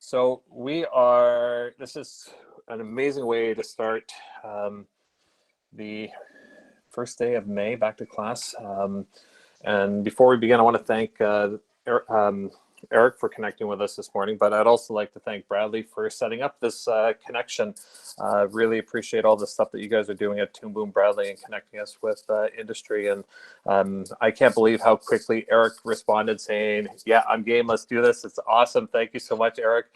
So this is an amazing way to start the first day of May back to class. And before we begin, I want to thank Eric for connecting with us this morning, but I'd also like to thank Bradley for setting up this connection. Really appreciate all the stuff that you guys are doing at Toon Boom Bradley and connecting us with industry. And I can't believe how quickly Eric responded saying, yeah, I'm game, let's do this. It's awesome. Thank you so much, Eric.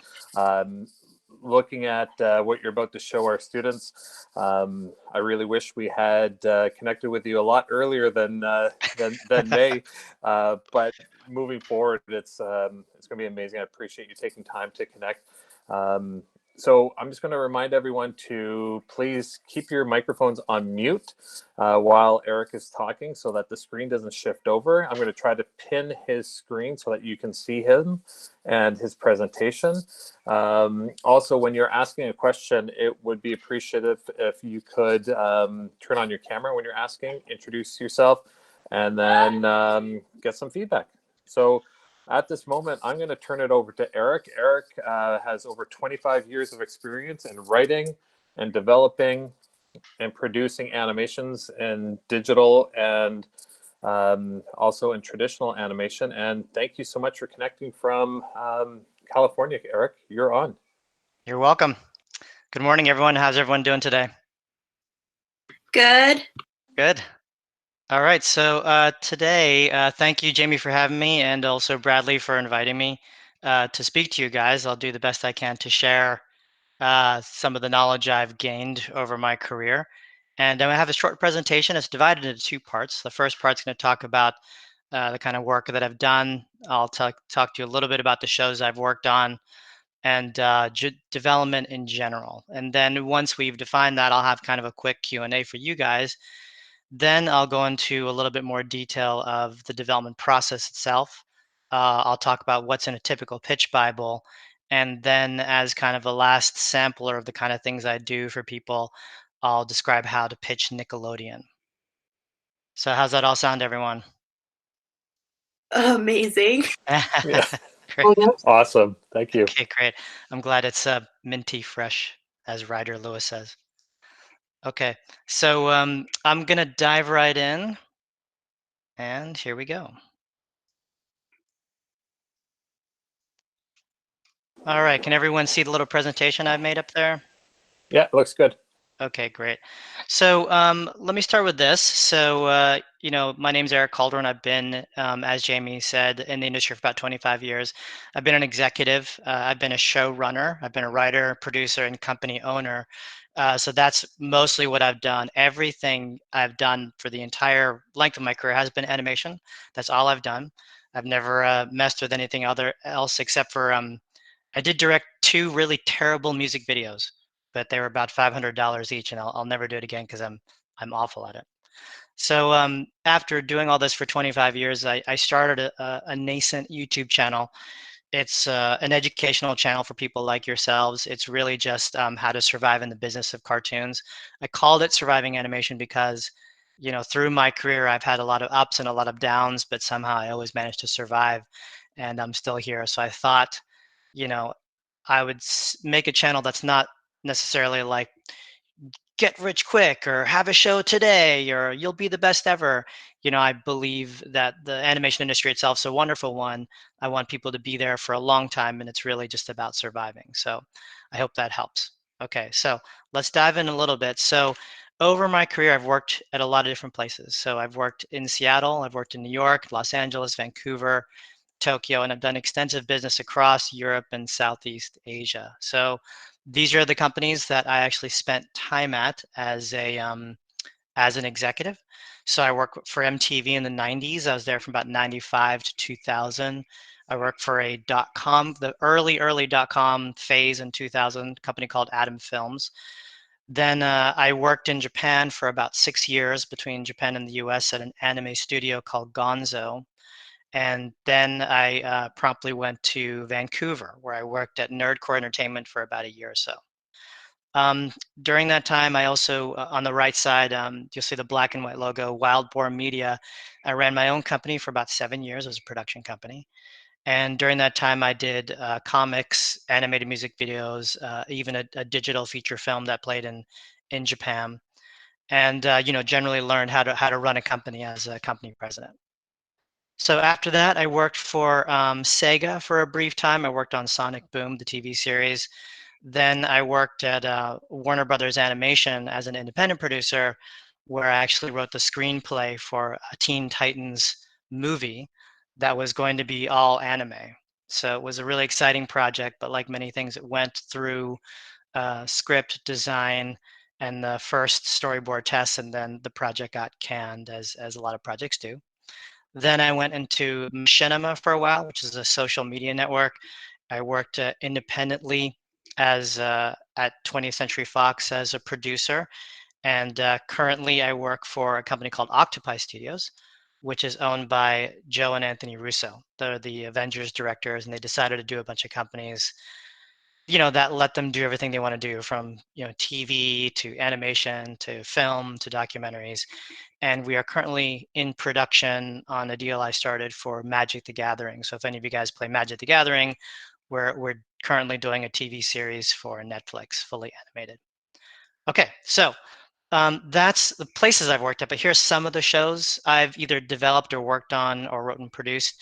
Looking at what you're about to show our students, I really wish we had connected with you a lot earlier than May, but moving forward, it's going to be amazing. I appreciate you taking time to connect. So I'm just going to remind everyone to please keep your microphones on mute while Eric is talking so that the screen doesn't shift over. I'm going to try to pin his screen so that you can see him and his presentation. Also, when you're asking a question, it would be appreciative if you could turn on your camera when you're asking, introduce yourself, and then get some feedback. So at this moment, I'm going to turn it over to Eric. Eric has over 25 years of experience in writing and developing and producing animations in digital and also in traditional animation. And thank you so much for connecting from California, Eric. You're on. You're welcome. Good morning, everyone. How's everyone doing today? Good. Good. All right. So today, thank you, Jamie, for having me, and also Bradley for inviting me to speak to you guys. I'll do the best I can to share some of the knowledge I've gained over my career. And I have a short presentation. It's divided into two parts. The first part's going to talk about the kind of work that I've done. I'll talk to you a little bit about the shows I've worked on and development in general. And then once we've defined that, I'll have kind of a quick Q&A for you guys. Then I'll go into a little bit more detail of the development process itself. I'll talk about what's in a typical pitch Bible. And then as kind of a last sampler of the kind of things I do for people, I'll describe how to pitch Nickelodeon. So how's that all sound, everyone? Amazing. Yeah. Great. Awesome. Thank you. Okay, great. I'm glad it's minty fresh, as Ryder Lewis says. Okay, so I'm going to dive right in. And here we go. All right, can everyone see the little presentation I've made up there? Yeah, it looks good. Okay, great. So let me start with this. So, you know, my name's Eric Aldrin. I've been, as Jamie said, in the industry for about 25 years. I've been an executive. I've been a showrunner. I've been a writer, producer, and company owner. So that's mostly what I've done. Everything I've done for the entire length of my career has been animation. That's all I've done. I've never messed with anything else except for I did direct 2 really terrible music videos, but they were about $500 each, and I'll never do it again because I'm awful at it. So after doing all this for 25 years, I started a nascent YouTube channel. It's an educational channel for people like yourselves. It's really just how to survive in the business of cartoons. I called it Surviving Animation because, you know, through my career, I've had a lot of ups and a lot of downs, but somehow I always managed to survive, and I'm still here. So I thought, you know, I would make a channel that's not necessarily like get rich quick or have a show today or you'll be the best ever. You know, I believe that the animation industry itself is a wonderful one. I want people to be there for a long time, and it's really just about surviving. So I hope that helps. Okay, so let's dive in a little bit. So over my career, I've worked at a lot of different places. So I've worked in Seattle, I've worked in New York, Los Angeles, Vancouver, Tokyo, and I've done extensive business across Europe and Southeast Asia. So these are the companies that I actually spent time at as an executive. So I worked for MTV in the 90s. I was there from about 95 to 2000. I worked for a .com, the early .com phase in 2000, company called Atom Films. Then I worked in Japan for about 6 years between Japan and the US at an anime studio called Gonzo. And then I promptly went to Vancouver, where I worked at Nerdcore Entertainment for about a year or so. During that time, I also, on the right side, you'll see the black and white logo, Wild Boar Media. I ran my own company for about 7 years as a production company. And during that time, I did comics, animated music videos, even a digital feature film that played in Japan, and generally learned how to run a company as a company president. So after that, I worked for Sega for a brief time. I worked on Sonic Boom, the TV series. Then I worked at Warner Brothers Animation as an independent producer, where I actually wrote the screenplay for a Teen Titans movie that was going to be all anime. So it was a really exciting project, but like many things, it went through script design and the first storyboard tests, and then the project got canned, as a lot of projects do. Then I went into Machinima for a while, which is a social media network. I worked independently as at 20th Century Fox as a producer, and currently I work for a company called Octopi Studios, which is owned by Joe and Anthony Russo. They're the Avengers directors, and they decided to do a bunch of companies, that let them do everything they want to do, from TV to animation to film to documentaries. And we are currently in production on a deal I started for Magic the Gathering. So if any of you guys play Magic the Gathering, we're currently doing a TV series for Netflix, fully animated. Okay, so that's the places I've worked at, but here's some of the shows I've either developed or worked on or wrote and produced.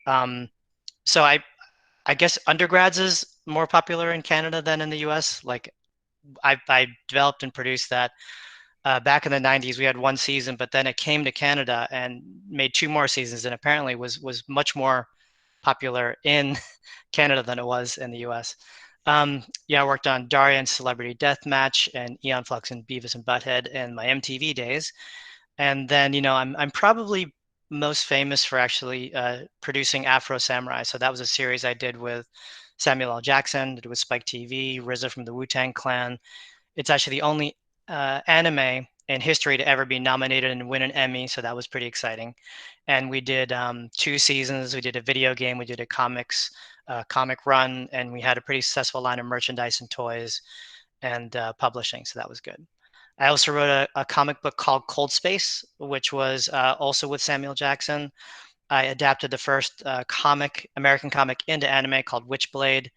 So I guess undergrads is more popular in Canada than in the US. Like I developed and produced that. Back in the 90s, we had one season, but then it came to Canada and made two more seasons, and apparently was much more popular in Canada than it was in the US. Yeah, I worked on Daria and Celebrity Deathmatch and Eon Flux and Beavis and Butthead in my MTV days. And then, I'm probably most famous for actually producing Afro Samurai. So that was a series I did with Samuel L. Jackson, did with Spike TV, RZA from the Wu-Tang Clan. It's actually the only anime in history to ever be nominated and win an Emmy, so that was pretty exciting. And we did 2 seasons. We did a video game. We did a comic run, and we had a pretty successful line of merchandise and toys and publishing, so that was good. I also wrote a comic book called Cold Space, which was also with Samuel Jackson. I adapted the first American comic into anime called Witchblade.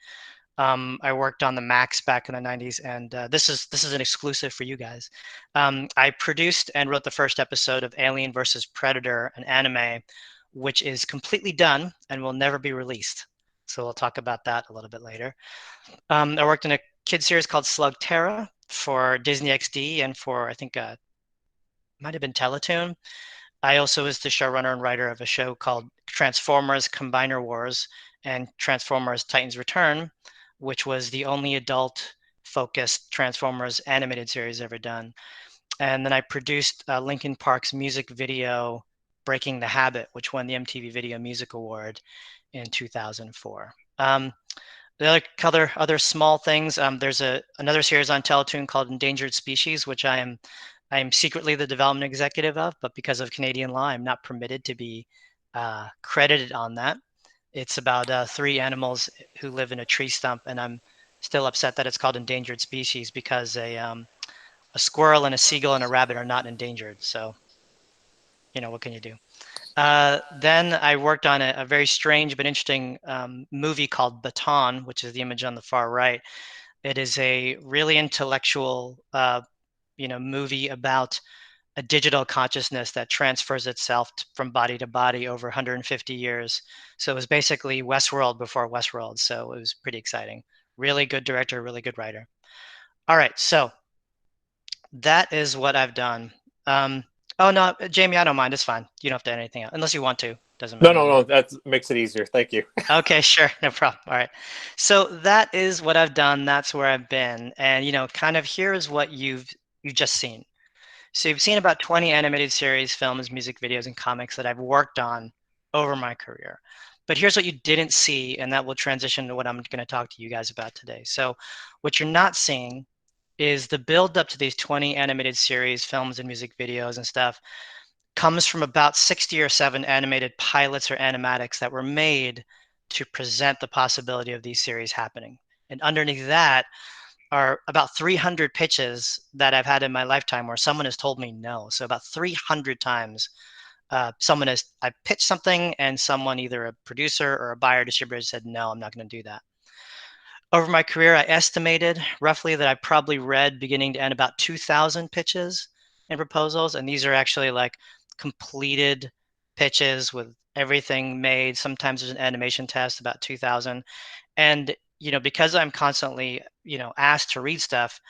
I worked on the Max back in the 90s, and this is an exclusive for you guys. I produced and wrote the first episode of Alien versus Predator, an anime, which is completely done and will never be released. So we'll talk about that a little bit later. I worked in a kid series called Slugterra for Disney XD and for, I think, might have been Teletoon. I also was the showrunner and writer of a show called Transformers Combiner Wars and Transformers Titans Return, which was the only adult-focused Transformers animated series ever done. And then I produced Linkin Park's music video, Breaking the Habit, which won the MTV Video Music Award in 2004. The other small things, there's another series on Teletoon called Endangered Species, which I am secretly the development executive of, but because of Canadian law, I'm not permitted to be credited on that. It's about 3 animals who live in a tree stump, and I'm still upset that it's called Endangered Species because a squirrel and a seagull and a rabbit are not endangered. So, what can you do? Then I worked on a very strange but interesting movie called Bataan, which is the image on the far right. It is a really intellectual, movie about a digital consciousness that transfers itself from body to body over 150 years. So it was basically Westworld before Westworld. So it was pretty exciting. Really good director, really good writer. All right, so that is what I've done. Oh no, Jamie, I don't mind. It's fine. You don't have to add anything else unless you want to. Doesn't No, matter to no, me. no. That makes it easier. Thank you. Okay, sure, no problem. All right. So that is what I've done. That's where I've been, and kind of here is what you've just seen. So you've seen about 20 animated series, films, music videos, and comics that I've worked on over my career. But here's what you didn't see, and that will transition to what I'm going to talk to you guys about today. So what you're not seeing is the build up to these 20 animated series, films, and music videos and stuff comes from about 60 or 7 animated pilots or animatics that were made to present the possibility of these series happening. And underneath that are about 300 pitches that I've had in my lifetime where someone has told me no. So about 300 times I pitched something and someone, either a producer or a buyer distributor, said, no, I'm not going to do that. Over my career, I estimated roughly that I probably read beginning to end about 2,000 pitches and proposals. And these are actually like completed pitches with everything made. Sometimes there's an animation test, about 2,000. And, because I'm constantly, asked to read stuff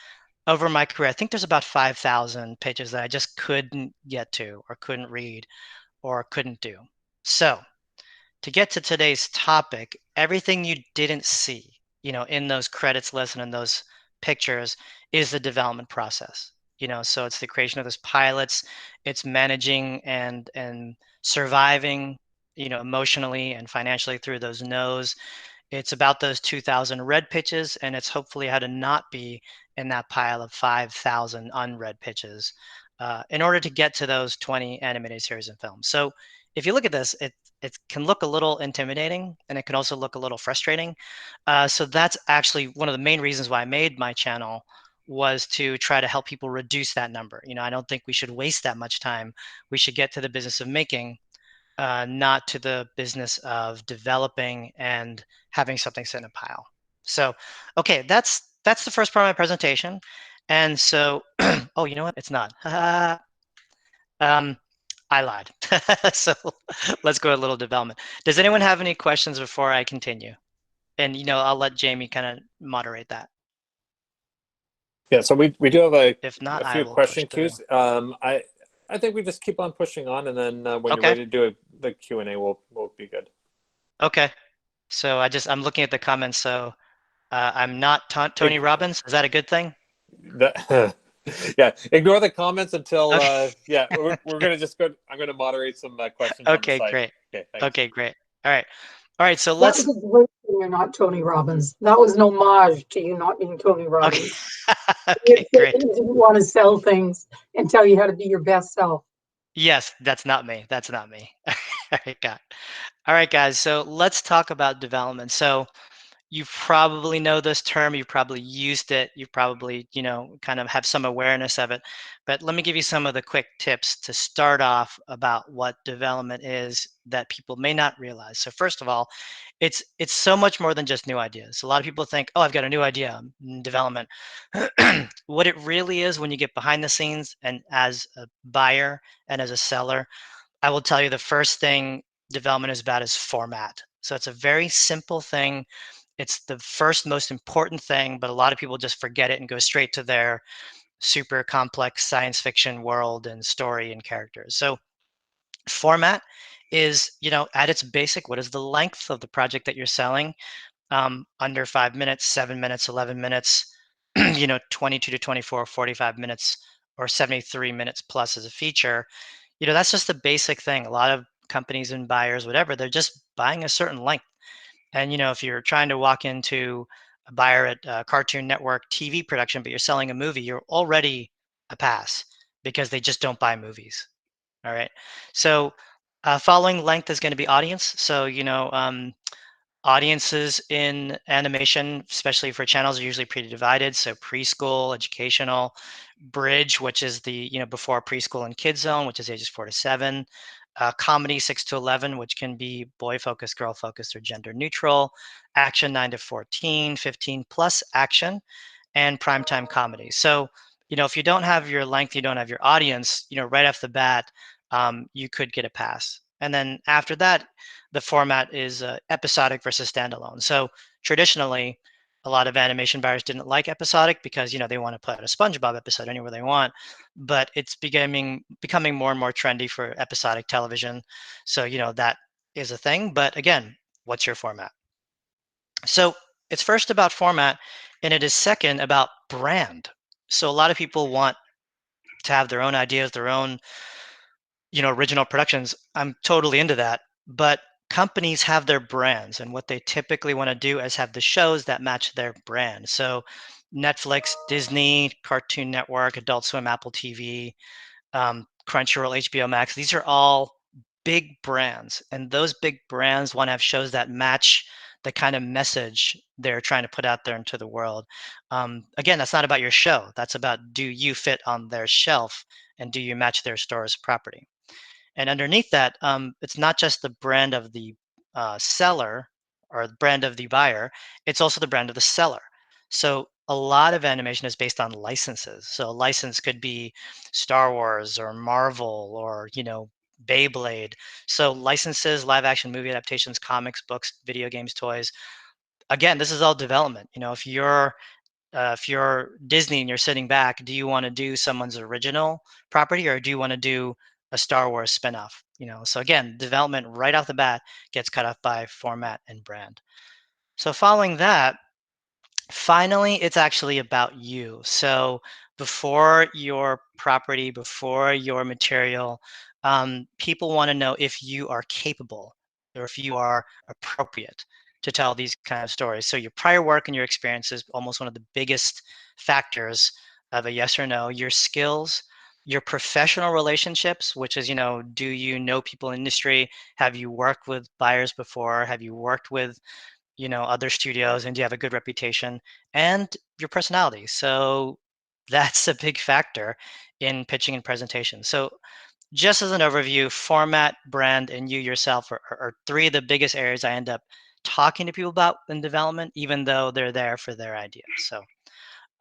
over my career, I think there's about 5,000 pitches that I just couldn't get to or couldn't read or couldn't do. So to get to today's topic, everything you didn't see, in those credits list and in those pictures is the development process. So it's the creation of those pilots, it's managing and surviving, emotionally and financially through those no's. It's about those 2,000 read pitches, and it's hopefully how to not be in that pile of 5,000 unread pitches in order to get to those 20 animated series and films. So if you look at this, it can look a little intimidating, and it can also look a little frustrating. So that's actually one of the main reasons why I made my channel, was to try to help people reduce that number. I don't think we should waste that much time. We should get to the business of making, not to the business of developing and having something sit in a pile. So, okay, that's the first part of my presentation. And so, oh, you know what? It's not. um, I lied. So let's go a little development. Does anyone have any questions before I continue? And I'll let Jamie kind of moderate that. Yeah, so we do have If not, a I few will push question through. queues. I think we just keep on pushing on, and then when you're Okay. ready to do the Q&A, we'll be good. Okay. So I'm looking at the comments. So I'm not Tony Robbins. Is that a good thing? Yeah, ignore the comments until Okay. yeah, we're gonna just go. I'm gonna moderate some questions on the Okay, side. great. Okay, thanks. Okay, great. All right. All right, so That was let's a great thing you're not Tony Robbins. That was an homage to you not being Tony okay. Robbins. You Okay, said great. that you didn't want to sell things and tell you how to be your best self. Yes, that's not me. That's not me. All right, all right, guys. So let's talk about development. So you probably know this term, you probably used it, you probably, kind of have some awareness of it. But let me give you some of the quick tips to start off about what development is that people may not realize. So first of all, it's so much more than just new ideas. A lot of people think, oh, I've got a new idea, development. What it really is, when you get behind the scenes and as a buyer and as a seller, I will tell you the first thing development is about is format. So it's a very simple thing. It's the first most important thing, but a lot of people just forget it and go straight to their super complex science fiction world and story and characters. So format is, at its basic, what is the length of the project that you're selling? Under 5 minutes, 7 minutes, 11 minutes, 22 to 24, 45 minutes, or 73 minutes plus as a feature. That's just the basic thing. A lot of companies and buyers, whatever, they're just buying a certain length. And if you're trying to walk into a buyer at Cartoon Network TV production, but you're selling a movie, you're already a pass, because they just don't buy movies. All right. So following length is going to be audience. So audiences in animation, especially for channels, are usually pretty divided. So preschool, educational, bridge, which is the before preschool and kids zone, which is ages 4 to 7. Comedy 6 to 11, which can be boy focused, girl focused, or gender neutral. Action 9 to 14, 15 plus action, and primetime comedy. So if you don't have your length, you don't have your audience. Right off the bat, you could get a pass. And then after that, the format is episodic versus standalone. So traditionally, a lot of animation buyers didn't like episodic because they want to put a SpongeBob episode anywhere they want, but it's becoming more and more trendy for episodic television. So that is a thing. But again, what's your format? So it's first about format, and it is second about brand. So a lot of people want to have their own ideas, their own original productions. I'm totally into that, but companies have their brands, and what they typically want to do is have the shows that match their brand. So Netflix, Disney, Cartoon Network, Adult Swim, Apple TV, Crunchyroll, HBO Max, these are all big brands, and those big brands want to have shows that match the kind of message they're trying to put out there into the world. Again, that's not about your show. That's about, do you fit on their shelf, and do you match their store's property? And underneath that, it's not just the brand of the seller or the brand of the buyer, it's also the brand of the seller. So a lot of animation is based on licenses. So a license could be Star Wars or Marvel or, Beyblade. So licenses, live action movie adaptations, comics, books, video games, toys. Again, this is all development. If you're Disney and you're sitting back, do you want to do someone's original property or do you want to do a Star Wars spinoff? So again, development right off the bat gets cut off by format and brand. So following that, finally, it's actually about you. So before your property, before your material, people want to know if you are capable or if you are appropriate to tell these kind of stories. So your prior work and your experience is almost one of the biggest factors of a yes or no. Your skills, your professional relationships, which is, do you know people in industry? Have you worked with buyers before? Have you worked with other studios, and do you have a good reputation, and your personality? So that's a big factor in pitching and presentation. So just as an overview, format, brand, and you yourself are three of the biggest areas I end up talking to people about in development, even though they're there for their ideas. So,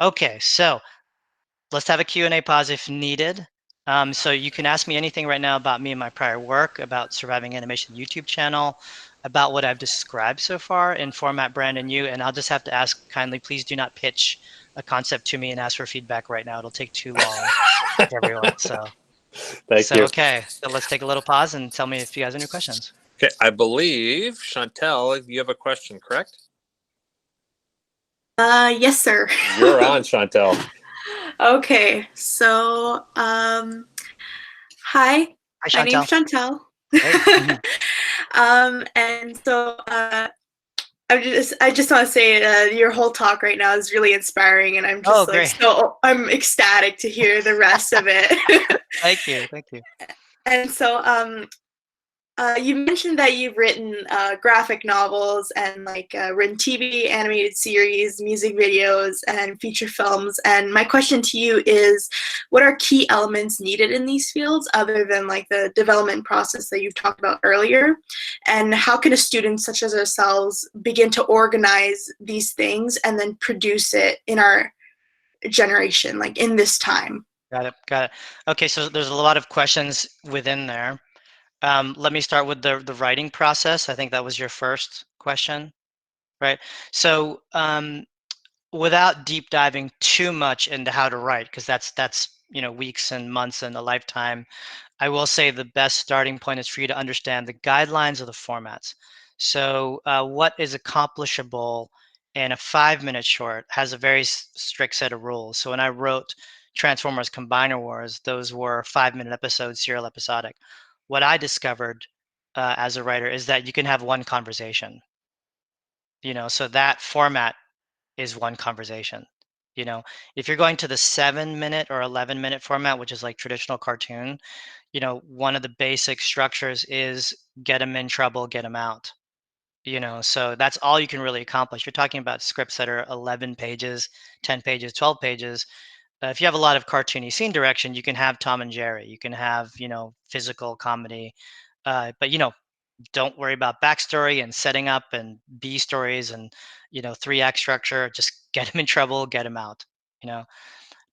okay, so let's have a Q&A pause if needed. So you can ask me anything right now about me and my prior work, about Surviving Animation YouTube channel, about what I've described so far in format, brand, and you. And I'll just have to ask kindly, please do not pitch a concept to me and ask for feedback right now. It'll take too long for everyone. Thank you. Okay. So let's take a little pause and tell me if you guys have any questions. Okay, I believe, Chantel, you have a question, correct? Yes, sir. You're on, Chantel. Okay, so hi, Hi, my Chantel. name's Chantel. Hey. And so I just want to say your whole talk right now is really inspiring, and I'm just Great. I'm ecstatic to hear the rest of it. Thank you. And so you mentioned that you've written graphic novels and written TV, animated series, music videos, and feature films. And my question to you is, what are key elements needed in these fields other than the development process that you've talked about earlier? And how can a student such as ourselves begin to organize these things and then produce it in our generation, in this time? Got it. Okay, so there's a lot of questions within there. Let me start with the writing process. I think that was your first question, right? So without deep diving too much into how to write, because that's weeks and months and a lifetime, I will say the best starting point is for you to understand the guidelines of the formats. So what is accomplishable in a 5-minute short has a very strict set of rules. So when I wrote Transformers Combiner Wars, those were 5-minute episodes, serial episodic. What I discovered as a writer is that you can have one conversation. So that format is one conversation. If you're going to the 7-minute or 11-minute format, which is like traditional cartoon, one of the basic structures is get them in trouble, get them out. So that's all you can really accomplish. You're talking about scripts that are 11 pages, 10 pages, 12 pages. If you have a lot of cartoony scene direction, you can have Tom and Jerry. You can have, physical comedy. But, don't worry about backstory and setting up and B stories and, 3-act structure. Just get them in trouble, get them out.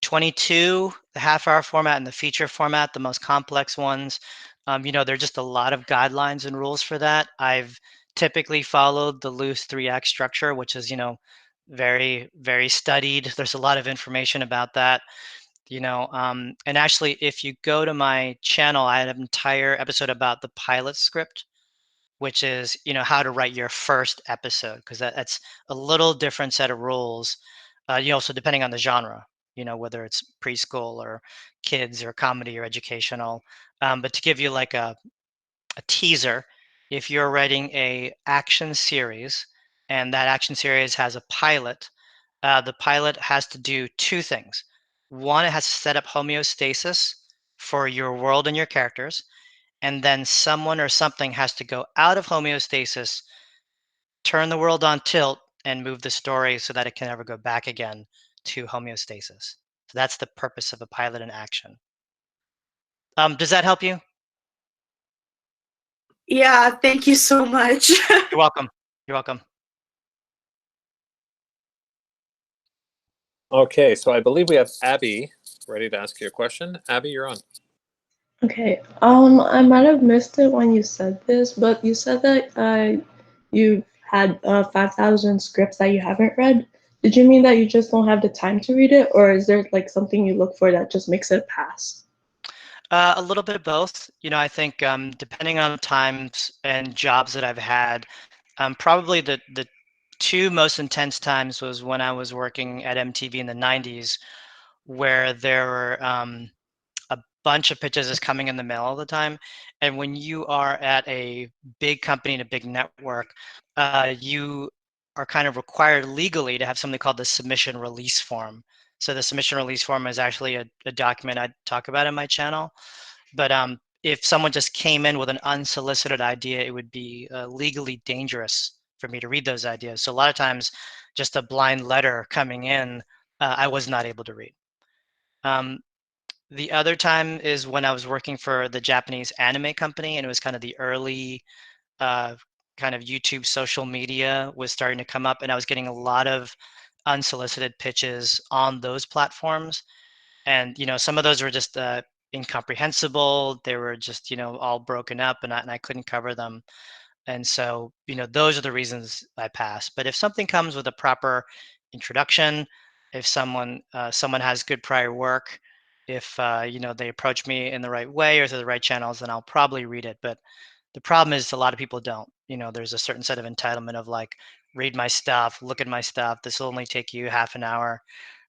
22, the half-hour format and the feature format, the most complex ones. There are just a lot of guidelines and rules for that. I've typically followed the loose 3-act structure, which is, very, very studied. There's a lot of information about that. And actually, if you go to my channel, I had an entire episode about the pilot script, which is how to write your first episode, because that's a little different set of rules. So depending on the genre, whether it's preschool or kids or comedy or educational. But to give you like a teaser, if you're writing a action series and that action series has a pilot, the pilot has to do two things. One, it has to set up homeostasis for your world and your characters. And then someone or something has to go out of homeostasis, turn the world on tilt, and move the story so that it can never go back again to homeostasis. So that's the purpose of a pilot in action. Does that help you? Yeah, thank you so much. You're welcome. You're welcome. Okay, so I believe we have Abby ready to ask you a question. Abby, you're on. Okay. I might have missed it when you said this, but you said that you had 5,000 scripts that you haven't read. Did you mean that you just don't have the time to read it, or is there like something you look for that just makes it a pass? A little bit of both. I think depending on times and jobs that I've had, probably the two most intense times was when I was working at MTV in the 90s, where there were a bunch of pitches is coming in the mail all the time. And when you are at a big company and a big network, you are kind of required legally to have something called the submission release form. So the submission release form is actually a document I talk about in my channel. But if someone just came in with an unsolicited idea, it would be legally dangerous for me to read those ideas. So a lot of times, just a blind letter coming in, I was not able to read. The other time is when I was working for the Japanese anime company, and it was kind of the early kind of YouTube social media was starting to come up, and I was getting a lot of unsolicited pitches on those platforms. And some of those were just incomprehensible. They were just all broken up, and I couldn't cover them. And so those are the reasons I pass. But if something comes with a proper introduction, if someone has good prior work, if they approach me in the right way or through the right channels, then I'll probably read it. But the problem is a lot of people don't. There's a certain set of entitlement of like, read my stuff, look at my stuff. This will only take you half an hour.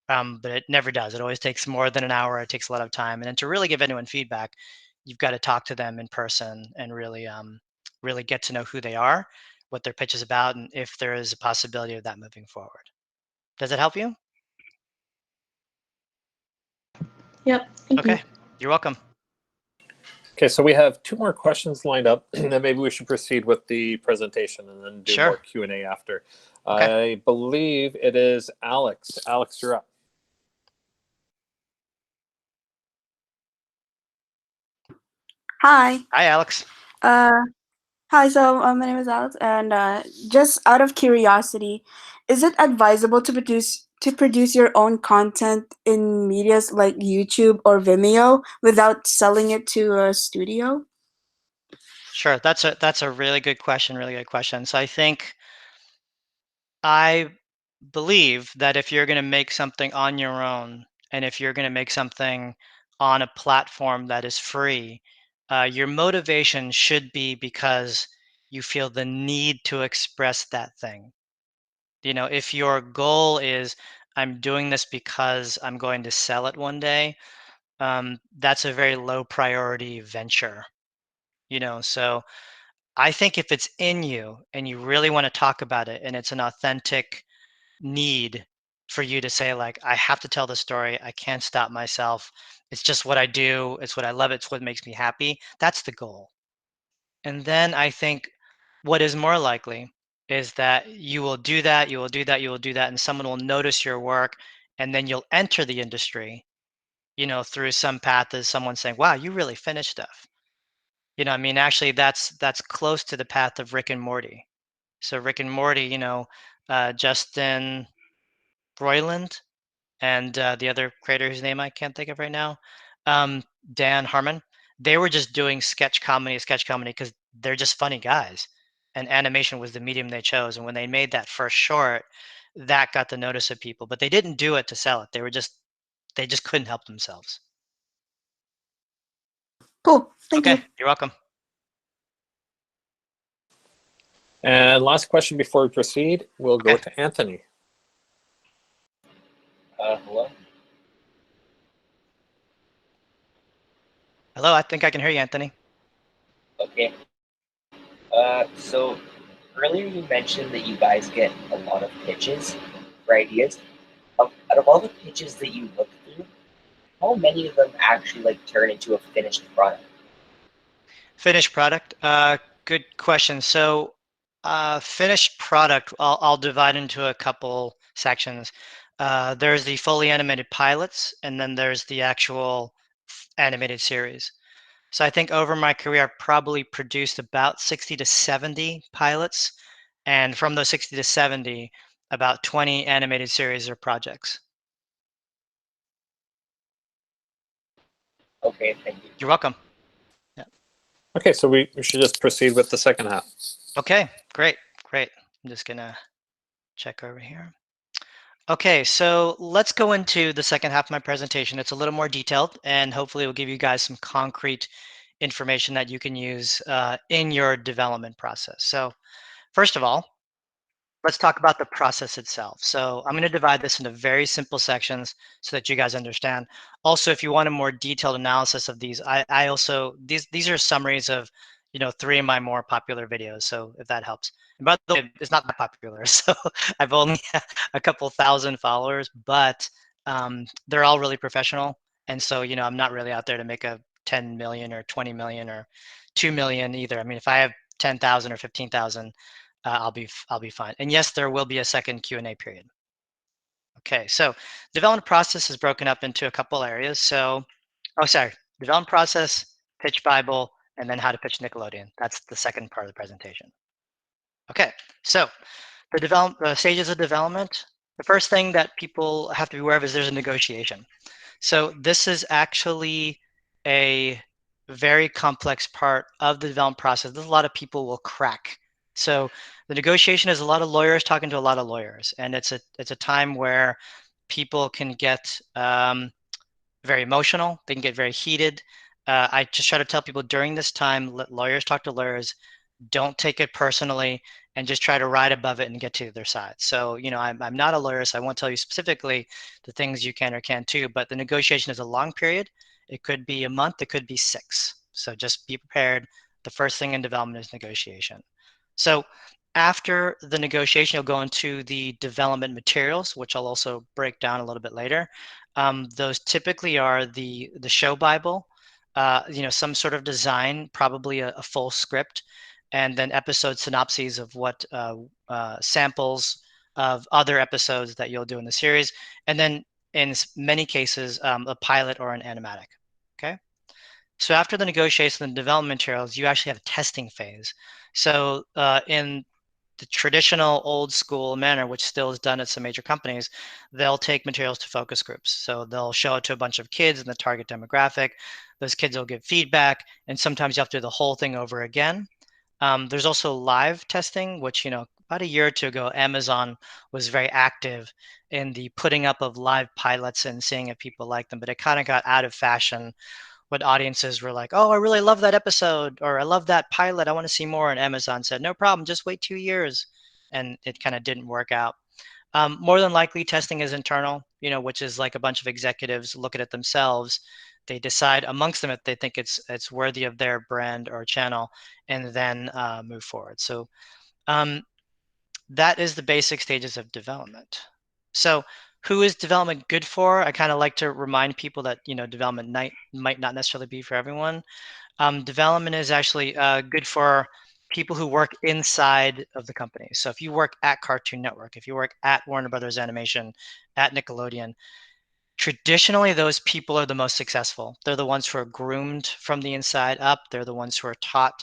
But it never does. It always takes more than an hour. It takes a lot of time. And then to really give anyone feedback, you've got to talk to them in person and really get to know who they are, what their pitch is about, and if there is a possibility of that moving forward. Does it help you? Yep. Thank Okay. you. You're welcome. Okay, so we have two more questions lined up, and then maybe we should proceed with the presentation and then do Sure. more Q&A after. Okay. I believe it is Alex. Alex, you're up. Hi. Hi, Alex. Uh, Hi. So, my name is Alex, and just out of curiosity, is it advisable to produce your own content in medias like YouTube or Vimeo without selling it to a studio? Sure. That's a really good question. Really good question. So I believe that if you're going to make something on your own, and if you're going to make something on a platform that is free, your motivation should be because you feel the need to express that thing. If your goal is, I'm doing this because I'm going to sell it one day, that's a very low priority venture. So I think if it's in you and you really want to talk about it and it's an authentic need for you to say, like, I have to tell the story, I can't stop myself, it's just what I do, it's what I love, it's what makes me happy, that's the goal. And then I think what is more likely is that you will do that, you will do that, you will do that, and someone will notice your work, and then you'll enter the industry through some path as someone saying, wow, you really finish stuff. I mean, actually that's close to the path of Rick and Morty. So Rick and Morty, Justin Roiland and the other creator whose name I can't think of right now, um, Dan Harmon. They were just doing sketch comedy because they're just funny guys, and animation was the medium they chose. And when they made that first short, that got the notice of people. But they didn't do it to sell it. They just couldn't help themselves. Cool. Thank Okay, you. you're welcome. And last question before we proceed, we'll go Okay. to Anthony. Hello? Hello, I think I can hear you, Anthony. Okay. So earlier you mentioned that you guys get a lot of pitches for ideas. Out of all the pitches that you look through, how many of them actually turn into a finished product? Finished product. Good question. So, finished product, I'll divide into a couple sections. There's the fully animated pilots, and then there's the actual animated series. So I think over my career, I've probably produced about 60 to 70 pilots. And from those 60 to 70, about 20 animated series or projects. Okay, thank you. You're welcome. Yeah. Okay, so we should just proceed with the second half. Okay, great. I'm just gonna check over here. Okay, so let's go into the second half of my presentation. It's a little more detailed, and hopefully it will give you guys some concrete information that you can use in your development process. So first of all, let's talk about the process itself. So I'm going to divide this into very simple sections so that you guys understand. Also, if you want a more detailed analysis of these, I also, these are summaries of, 3 of my more popular videos. So if that helps. And by the way, it's not that popular. So I've only a couple thousand followers, but they're all really professional. And so, I'm not really out there to make a 10 million or 20 million or 2 million either. I mean, if I have 10,000 or 15,000, I'll be fine. And yes, there will be a second Q&A period. Okay, so development process is broken up into a couple areas. So, development process, pitch Bible, and then how to pitch Nickelodeon. That's the second part of the presentation. Okay, so the stages of development. The first thing that people have to be aware of is there's a negotiation. So this is actually a very complex part of the development process. There's a lot of people will crack. So the negotiation is a lot of lawyers talking to a lot of lawyers, and it's a time where people can get very emotional. They can get very heated. I just try to tell people during this time, let lawyers talk to lawyers. Don't take it personally, and just try to ride above it and get to their side. So, I'm not a lawyer, so I won't tell you specifically the things you can or can't do, but the negotiation is a long period. It could be a month, it could be 6. So just be prepared. The first thing in development is negotiation. So after the negotiation, you'll go into the development materials, which I'll also break down a little bit later. Those typically are the show Bible, some sort of design, probably a full script, and then episode synopses of what samples of other episodes that you'll do in the series, and then in many cases, a pilot or an animatic. Okay. So after the negotiation and development materials, you actually have a testing phase. So in the traditional old school manner, which still is done at some major companies, they'll take materials to focus groups. So they'll show it to a bunch of kids in the target demographic. Those kids will give feedback, and sometimes you have to do the whole thing over again. There's also live testing, which, about a year or two ago, Amazon was very active in the putting up of live pilots and seeing if people like them, but it kind of got out of fashion when audiences were like, oh, I really love that episode, or I love that pilot, I want to see more. And Amazon said, no problem, just wait 2 years. And it kind of didn't work out. More than likely, testing is internal, which is like a bunch of executives look at it themselves. They decide amongst them if they think it's worthy of their brand or channel, and then move forward. So that is the basic stages of development. So who is development good for? I kind of like to remind people that, development might not necessarily be for everyone. Development is actually good for people who work inside of the company. So if you work at Cartoon Network, if you work at Warner Brothers Animation, at Nickelodeon, traditionally those people are the most successful. They're the ones who are groomed from the inside up. They're the ones who are taught,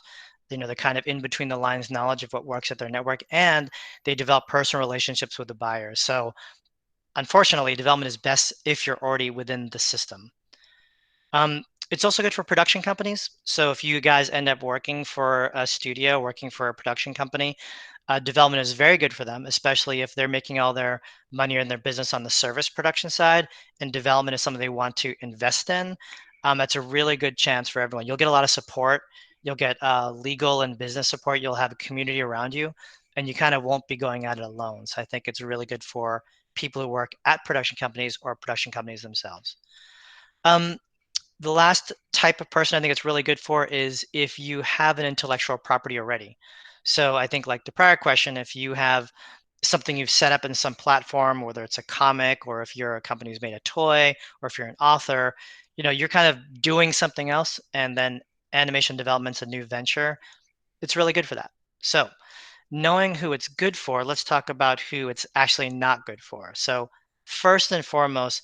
the kind of in between the lines knowledge of what works at their network, and they develop personal relationships with the buyers. So unfortunately, development is best if you're already within the system. It's also good for production companies. So if you guys end up working for a studio, working for a production company, development is very good for them, especially if they're making all their money in their business on the service production side, and development is something they want to invest in. That's a really good chance for everyone. You'll get a lot of support. You'll get legal and business support. You'll have a community around you, and you kind of won't be going at it alone. So I think it's really good for people who work at production companies or production companies themselves. The last type of person I think it's really good for is if you have an intellectual property already. So I think, like the prior question, if you have something you've set up in some platform, whether it's a comic or if you're a company who's made a toy or if you're an author, you're kind of doing something else, and then animation development's a new venture. It's really good for that. So knowing who it's good for, let's talk about who it's actually not good for. So first and foremost,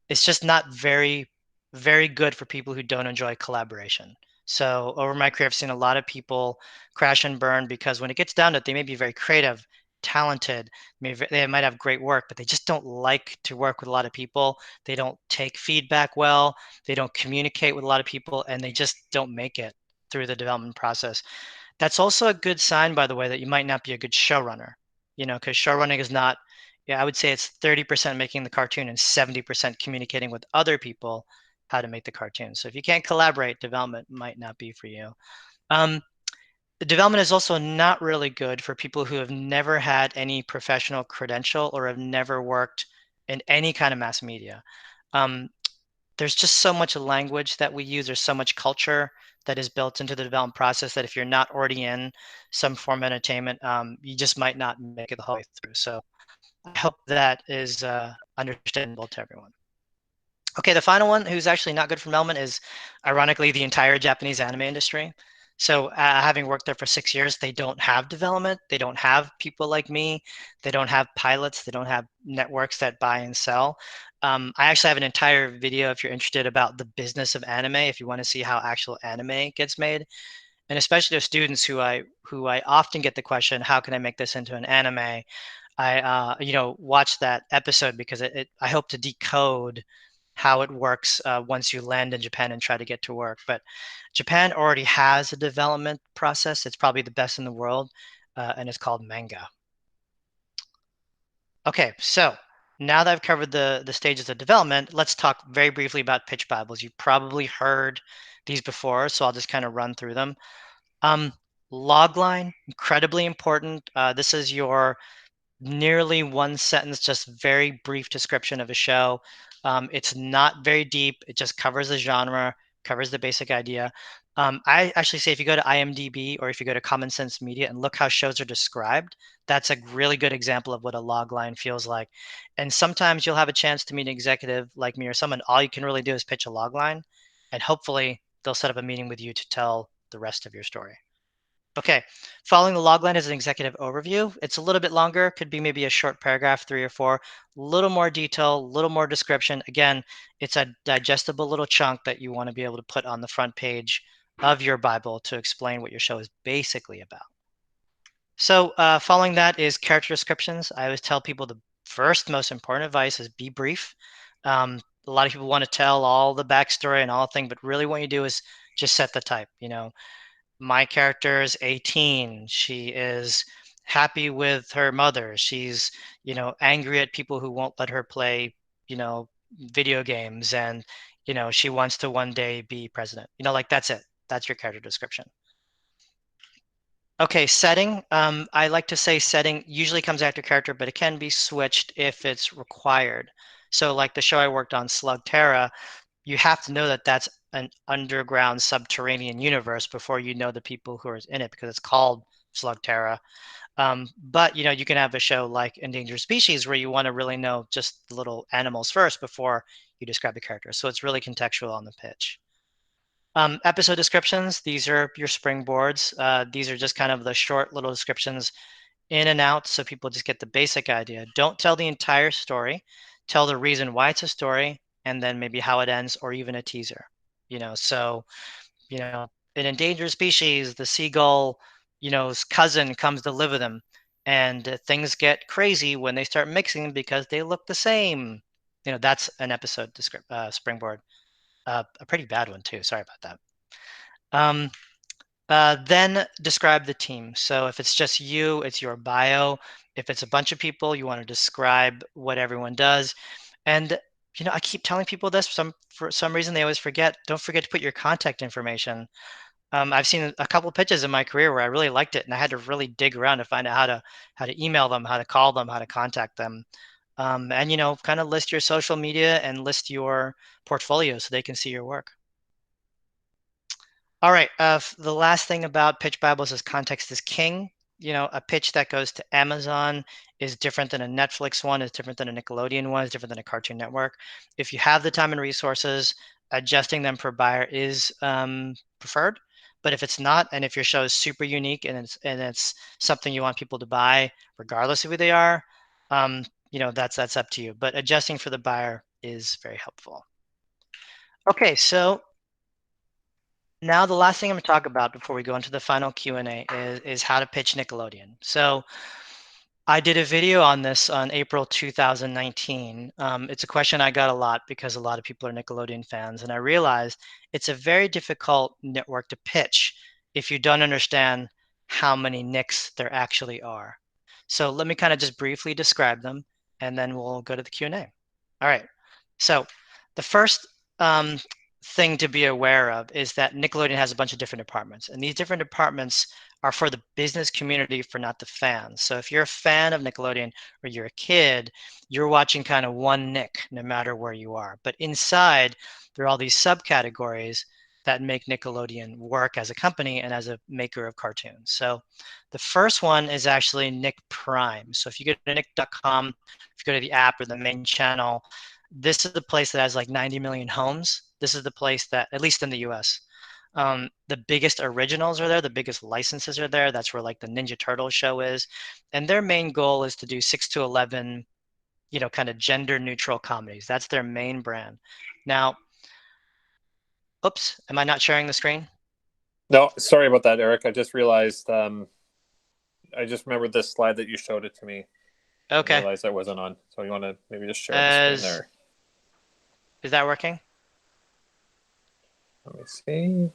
it's just not very, very good for people who don't enjoy collaboration. So over my career, I've seen a lot of people crash and burn because when it gets down to it, they may be very creative, talented, they might have great work, but they just don't like to work with a lot of people. They don't take feedback well. They don't communicate with a lot of people, and they just don't make it through the development process. That's also a good sign, by the way, that you might not be a good showrunner, because showrunning is not, yeah, I would say it's 30% making the cartoon and 70% communicating with other people how to make the cartoon. So if you can't collaborate, development might not be for you. The development is also not really good for people who have never had any professional credential or have never worked in any kind of mass media. There's just so much language that we use. There's so much culture that is built into the development process that if you're not already in some form of entertainment, you just might not make it the whole way through. So I hope that is understandable to everyone. Okay, the final one who's actually not good for development is, ironically, the entire Japanese anime industry. So having worked there for 6 years, they don't have development. They don't have people like me. They don't have pilots. They don't have networks that buy and sell. I actually have an entire video, if you're interested, about the business of anime, if you want to see how actual anime gets made. And especially to students who I often get the question, how can I make this into an anime? I watch that episode because I hope to decode how it works once you land in Japan and try to get to work. But Japan already has a development process. It's probably the best in the world, and it's called Manga. Okay, so now that I've covered the stages of development, let's talk very briefly about pitch Bibles. You've probably heard these before, so I'll just kind of run through them. Logline, incredibly important. This is your nearly one sentence, just very brief description of a show. It's not very deep. It just covers the genre, covers the basic idea. I actually say if you go to IMDb or if you go to Common Sense Media and look how shows are described, that's a really good example of what a log line feels like. And sometimes you'll have a chance to meet an executive like me or someone. All you can really do is pitch a log line, and hopefully they'll set up a meeting with you to tell the rest of your story. Okay, following the logline is an executive overview. It's a little bit longer, could be maybe a short paragraph, 3 or 4, a little more detail, a little more description. Again, it's a digestible little chunk that you want to be able to put on the front page of your Bible to explain what your show is basically about. So following that is character descriptions. I always tell people the first most important advice is be brief. A lot of people want to tell all the backstory and all the thing, but really what you do is just set the type, my character is 18. She is happy with her mother. She's, angry at people who won't let her play, video games. And, she wants to one day be president. That's it. That's your character description. Okay, setting. I like to say setting usually comes after character, but it can be switched if it's required. So like the show I worked on, Slug Terra, you have to know that that's an underground subterranean universe before you know the people who are in it, because it's called Slug Terra. But you can have a show like Endangered Species where you want to really know just the little animals first before you describe the character. So it's really contextual on the pitch. Episode descriptions, these are your springboards. These are just kind of the short little descriptions in and out so people just get the basic idea. Don't tell the entire story. Tell the reason why it's a story and then maybe how it ends or even a teaser. So, in Endangered Species, the seagull, his cousin comes to live with him, and things get crazy when they start mixing because they look the same. That's an episode springboard. A pretty bad one too. Sorry about that. Then describe the team. So if it's just you, it's your bio. If it's a bunch of people, you want to describe what everyone does. And I keep telling people this. For some reason, they always forget. Don't forget to put your contact information. I've seen a couple pitches in my career where I really liked it, and I had to really dig around to find out how to email them, how to call them, how to contact them, and kind of list your social media and list your portfolio so they can see your work. All right. The last thing about pitch Bibles is context is king. A pitch that goes to Amazon is different than a Netflix one, is different than a Nickelodeon one, is different than a Cartoon Network. If you have the time and resources, adjusting them per buyer is preferred. But if it's not, and if your show is super unique and it's something you want people to buy, regardless of who they are, that's up to you. But adjusting for the buyer is very helpful. Okay, so Now, the last thing I'm going to talk about before we go into the final Q&A is how to pitch Nickelodeon. So I did a video on this on April 2019. It's a question I got a lot because a lot of people are Nickelodeon fans, and I realized it's a very difficult network to pitch if you don't understand how many Nicks there actually are. So let me kind of just briefly describe them, and then we'll go to the Q&A. All right. So the first thing to be aware of is that Nickelodeon has a bunch of different departments, and these different departments are for the business community, for not the fans. So if you're a fan of Nickelodeon or you're a kid, you're watching kind of one Nick no matter where you are. But inside, there are all these subcategories that make Nickelodeon work as a company and as a maker of cartoons. So the first one is actually Nick Prime. So if you go to nick.com, if you go to the app or the main channel, this is the place that has like 90 million homes. This is the place that, at least in the US, the biggest originals are there, the biggest licenses are there. That's where like the Ninja Turtle show is. And their main goal is to do 6 to 11, kind of gender neutral comedies. That's their main brand. Now, oops, am I not sharing the screen? No, sorry about that, Eric. I just realized, I just remembered this slide that you showed it to me. Okay. I realized I wasn't on. So you want to maybe just share the screen there? Is that working? Let me see.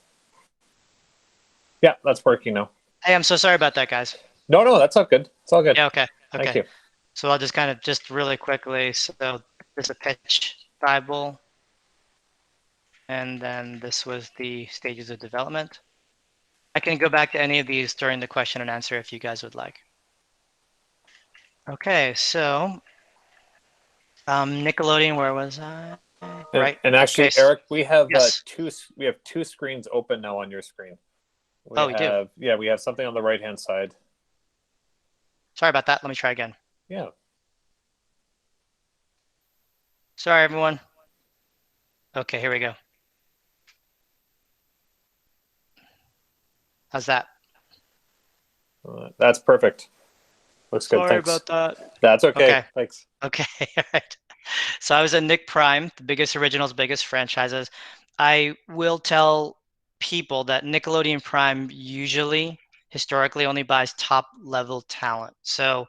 Yeah, that's working now. Hey, I'm so sorry about that, guys. No, that's all good. It's all good. Yeah, okay. Thank you. So I'll just kind of really quickly. So this is a pitch Bible. And then this was the stages of development. I can go back to any of these during the question and answer if you guys would like. Okay, so Nickelodeon, where was I? Right. And actually, okay. Eric, we have yes. two screens open now on your screen. We do. Yeah, we have something on the right-hand side. Sorry about that. Let me try again. Yeah. Sorry, everyone. Okay, here we go. How's that? That's perfect. Looks good. Sorry Thanks. about that. That's okay. Okay. Thanks. Okay, all right. So I was at Nick Prime, the biggest originals, biggest franchises. I will tell people that Nickelodeon Prime usually, historically, only buys top level talent. So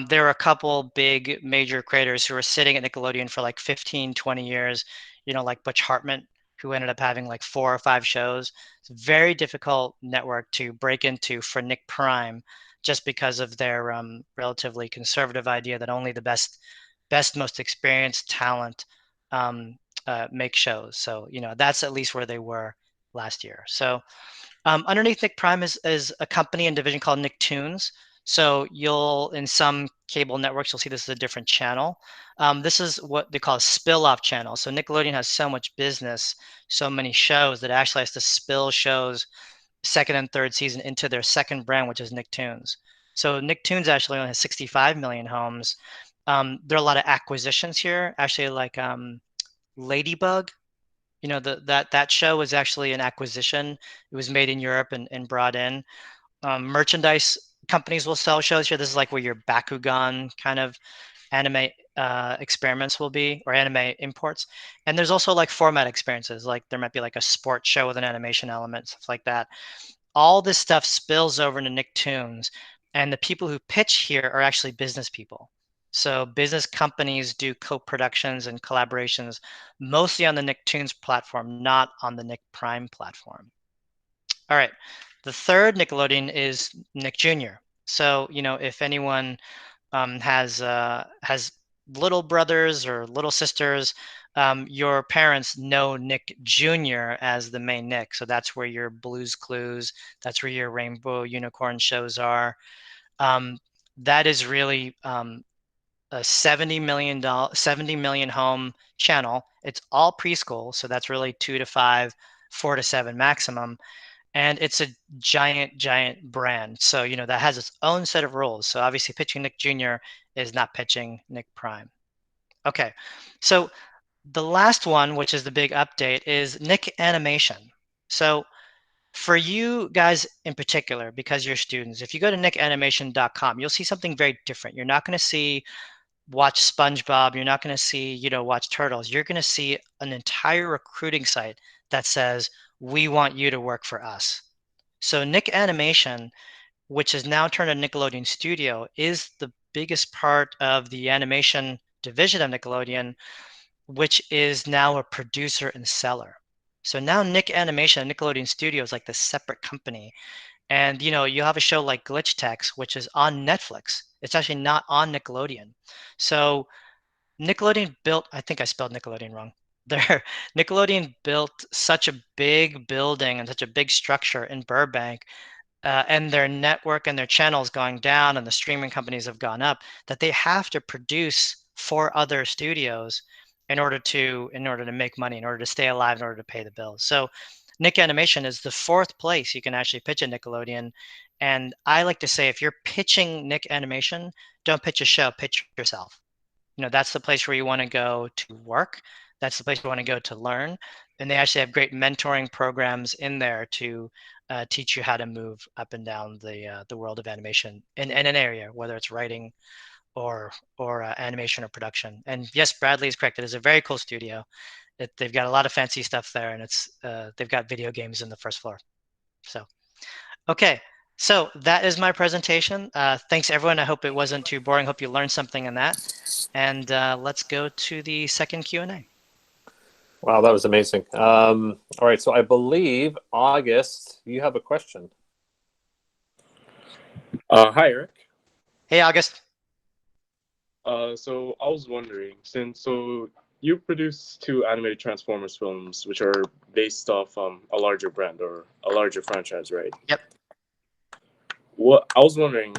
there are a couple big major creators who are sitting at Nickelodeon for like 15, 20 years, like Butch Hartman, who ended up having like 4 or 5 shows. It's a very difficult network to break into for Nick Prime, just because of their relatively conservative idea that only the best, most experienced talent make shows. So, that's at least where they were last year. So underneath Nick Prime is a company and division called Nicktoons. So in some cable networks, you'll see this is a different channel. This is what they call a spill-off channel. So Nickelodeon has so much business, so many shows, that it actually has to spill shows second and third season into their second brand, which is Nicktoons. So Nicktoons actually only has 65 million homes. There are a lot of acquisitions here, actually, like Ladybug. That show was actually an acquisition. It was made in Europe and brought in. Merchandise companies will sell shows here. This is like where your Bakugan kind of anime experiments will be, or anime imports. And there's also like format experiences. Like there might be like a sports show with an animation element, stuff like that. All this stuff spills over into Nicktoons, and the people who pitch here are actually business people. So business companies do co-productions and collaborations, mostly on the Nicktoons platform, not on the Nick Prime platform. All right, the third Nickelodeon is Nick Jr. So, if anyone has little brothers or little sisters, your parents know Nick Jr. as the main Nick. So that's where your Blue's Clues, that's where your Rainbow Unicorn shows are. That is really a $70 million home channel. It's all preschool, so that's really 2 to 5, 4 to 7 maximum. And it's a giant brand. So, that has its own set of rules. So obviously pitching Nick Jr. is not pitching Nick Prime. Okay, so the last one, which is the big update, is Nick Animation. So for you guys in particular, because you're students, if you go to nickanimation.com, you'll see something very different. You're not going to see watch SpongeBob. You're not going to see, watch Turtles. You're going to see an entire recruiting site that says, we want you to work for us. So Nick Animation, which is now turned into Nickelodeon Studio, is the biggest part of the animation division of Nickelodeon, which is now a producer and seller. So now Nick Animation, Nickelodeon Studio is like this separate company. And you have a show like Glitch Text, which is on Netflix. It's actually not on Nickelodeon. So Nickelodeon built, I think I spelled Nickelodeon wrong. Nickelodeon built such a big building and such a big structure in Burbank, and their network and their channels going down and the streaming companies have gone up, that they have to produce for other studios in order to make money, in order to stay alive, in order to pay the bills. So Nick Animation is the fourth place you can actually pitch at Nickelodeon. And I like to say, if you're pitching Nick Animation, don't pitch a show, pitch yourself. That's the place where you want to go to work. That's the place you want to go to learn. And they actually have great mentoring programs in there to teach you how to move up and down the world of animation in an area, whether it's writing or animation or production. And yes, Bradley is correct. It is a very cool studio. They've got a lot of fancy stuff there, and they've got video games in the first floor. So, okay. So that is my presentation. Thanks, everyone. I hope it wasn't too boring. Hope you learned something in that. And let's go to the second Q&A. Wow, that was amazing. All right, so I believe, August, you have a question. Hi, Eric. Hey, August. So I was wondering, so you produced 2 animated Transformers films, which are based off a larger brand or a larger franchise, right? Yep. I was wondering,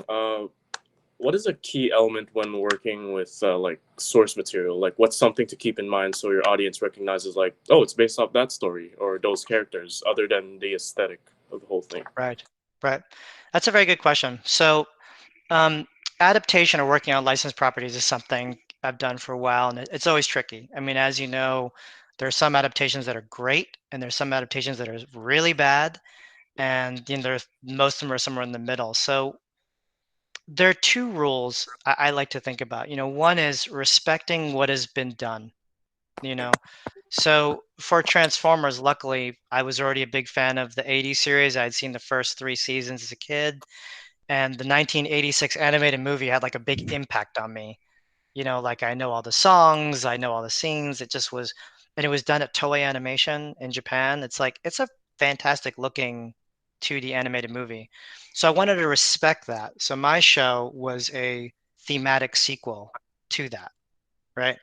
what is a key element when working with like source material? Like, what's something to keep in mind so your audience recognizes, like, oh, it's based off that story or those characters, other than the aesthetic of the whole thing? Right. That's a very good question. So adaptation or working on licensed properties is something I've done for a while, and it's always tricky. I mean, as you know, there are some adaptations that are great, and there's some adaptations that are really bad, and most of them are somewhere in the middle. So there are 2 rules I like to think about. One is respecting what has been done. So for Transformers, luckily, I was already a big fan of the 80s series. I had seen the first 3 seasons as a kid, and the 1986 animated movie had like a big impact on me. Like I know all the songs, I know all the scenes. It just was, and it was done at Toei Animation in Japan. It's a fantastic looking 2D animated movie. So I wanted to respect that. So my show was a thematic sequel to that, right?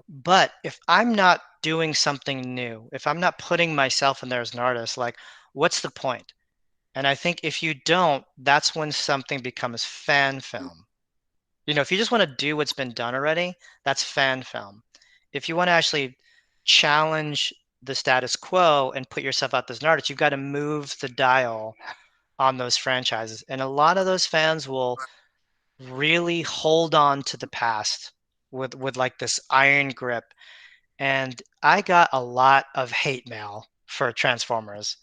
But if I'm not doing something new, if I'm not putting myself in there as an artist, like, what's the point? And I think if you don't, that's when something becomes fan film. If you just want to do what's been done already, that's fan film. If you want to actually challenge the status quo and put yourself out as an artist, you've got to move the dial on those franchises. And a lot of those fans will really hold on to the past with like this iron grip. And I got a lot of hate mail for Transformers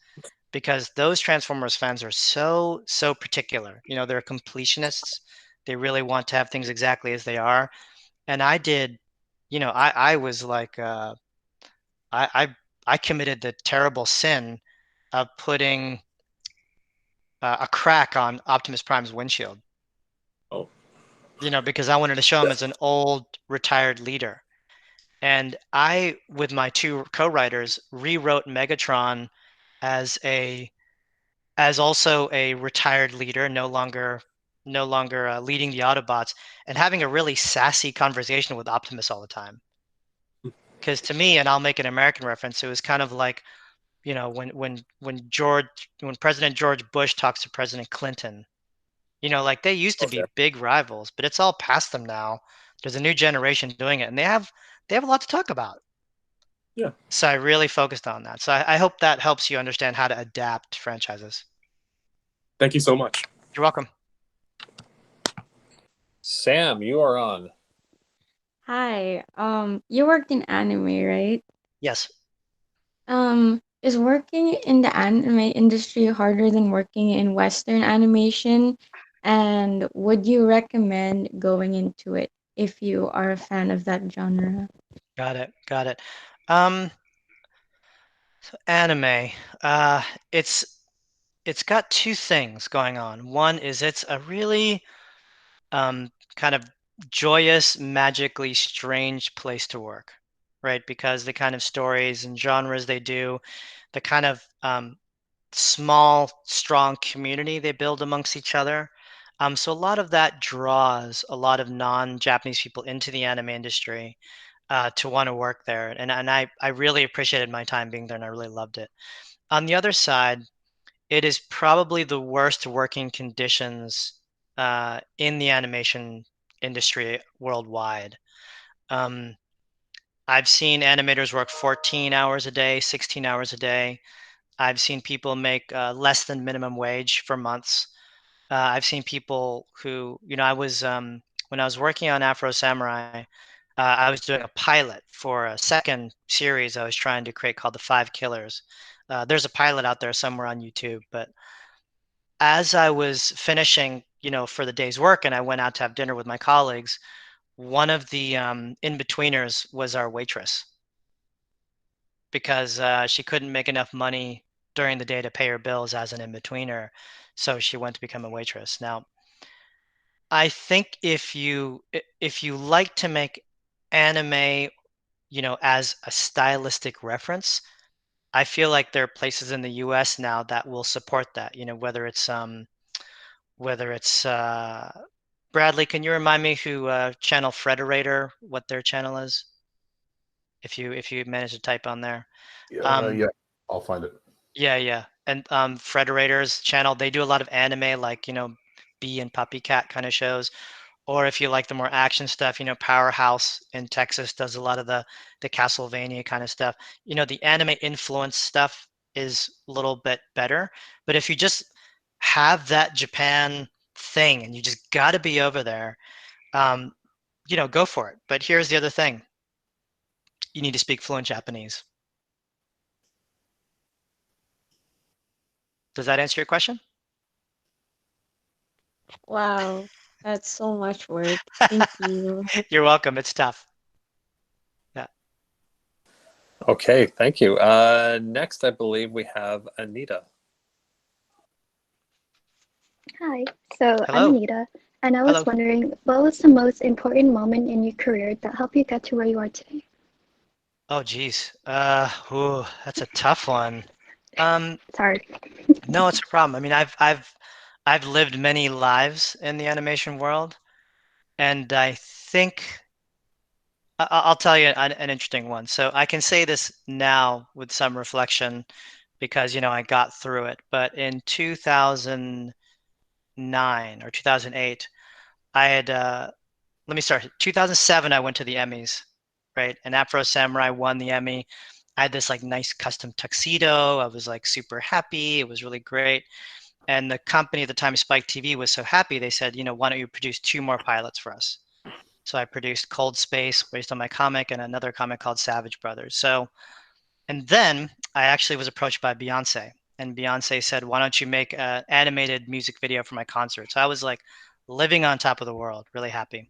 because those Transformers fans are so particular. They're completionists. They really want to have things exactly as they are. And I did, I was like, I committed the terrible sin of putting a crack on Optimus Prime's windshield. Oh. Because I wanted to show him as an old retired leader. And I, with my 2 co-writers, rewrote Megatron as also a retired leader, no longer leading the Autobots, and having a really sassy conversation with Optimus all the time. Because to me, and I'll make an American reference, it was kind of like, when President George Bush talks to President Clinton, like they used to be big rivals, but it's all past them now. There's a new generation doing it, and they have a lot to talk about. Yeah. So I really focused on that. So I hope that helps you understand how to adapt franchises. Thank you so much. You're welcome. Sam, you are on. Hi. You worked in anime, right? Yes. Is working in the anime industry harder than working in Western animation? And would you recommend going into it if you are a fan of that genre? Got it. Anime. It's got two things going on. One is it's a really kind of joyous, magically strange place to work, right? Because the kind of stories and genres they do, the kind of small, strong community they build amongst each other. So a lot of that draws a lot of non-Japanese people into the anime industry to want to work there. And I really appreciated my time being there and I really loved it. On the other side, it is probably the worst working conditions in the animation industry worldwide. I've seen animators work 14 hours a day, 16 hours a day. I've seen people make less than minimum wage for months. I've seen people who, I was when I was working on Afro Samurai, I was doing a pilot for a second series I was trying to create called The Five Killers. There's a pilot out there somewhere on YouTube, but as I was finishing, for the day's work, and I went out to have dinner with my colleagues, one of the in-betweeners was our waitress because she couldn't make enough money during the day to pay her bills as an in-betweener, so she went to become a waitress. Now, I think if you like to make anime, as a stylistic reference, I feel like there are places in the US now that will support that, whether it's Bradley, can you remind me who channel Frederator, what their channel is? If you manage to type on there. Yeah, I'll find it. Yeah. And Frederator's channel, they do a lot of anime like, Bee and Puppy Cat kind of shows. Or if you like the more action stuff, Powerhouse in Texas does a lot of the Castlevania kind of stuff. The anime influence stuff is a little bit better. But if you just have that Japan thing and you just got to be over there, go for it. But here's the other thing. You need to speak fluent Japanese. Does that answer your question? Wow, that's so much work. Thank you. You're welcome. It's tough. Yeah. Okay, thank you. Next, I believe we have Anita. Hi, so I'm Hello. Anita, and I was Hello. wondering what was the most important moment in your career that helped you get to where you are today? Oh, geez. That's a tough one. Sorry. No, it's a problem. I mean, I've lived many lives in the animation world, and I think I'll tell you an interesting one. So I can say this now with some reflection because, I got through it. But in 2009 or 2008, I had, let me start. 2007, I went to the Emmys, right? And Afro Samurai won the Emmy. I had this like nice custom tuxedo. I was like super happy. It was really great. And the company at the time, Spike TV, was so happy. They said, why don't you produce 2 more pilots for us? So I produced Cold Space based on my comic and another comic called Savage Brothers. So, and then I actually was approached by Beyonce, and Beyonce said, why don't you make an animated music video for my concert? So I was like living on top of the world, really happy.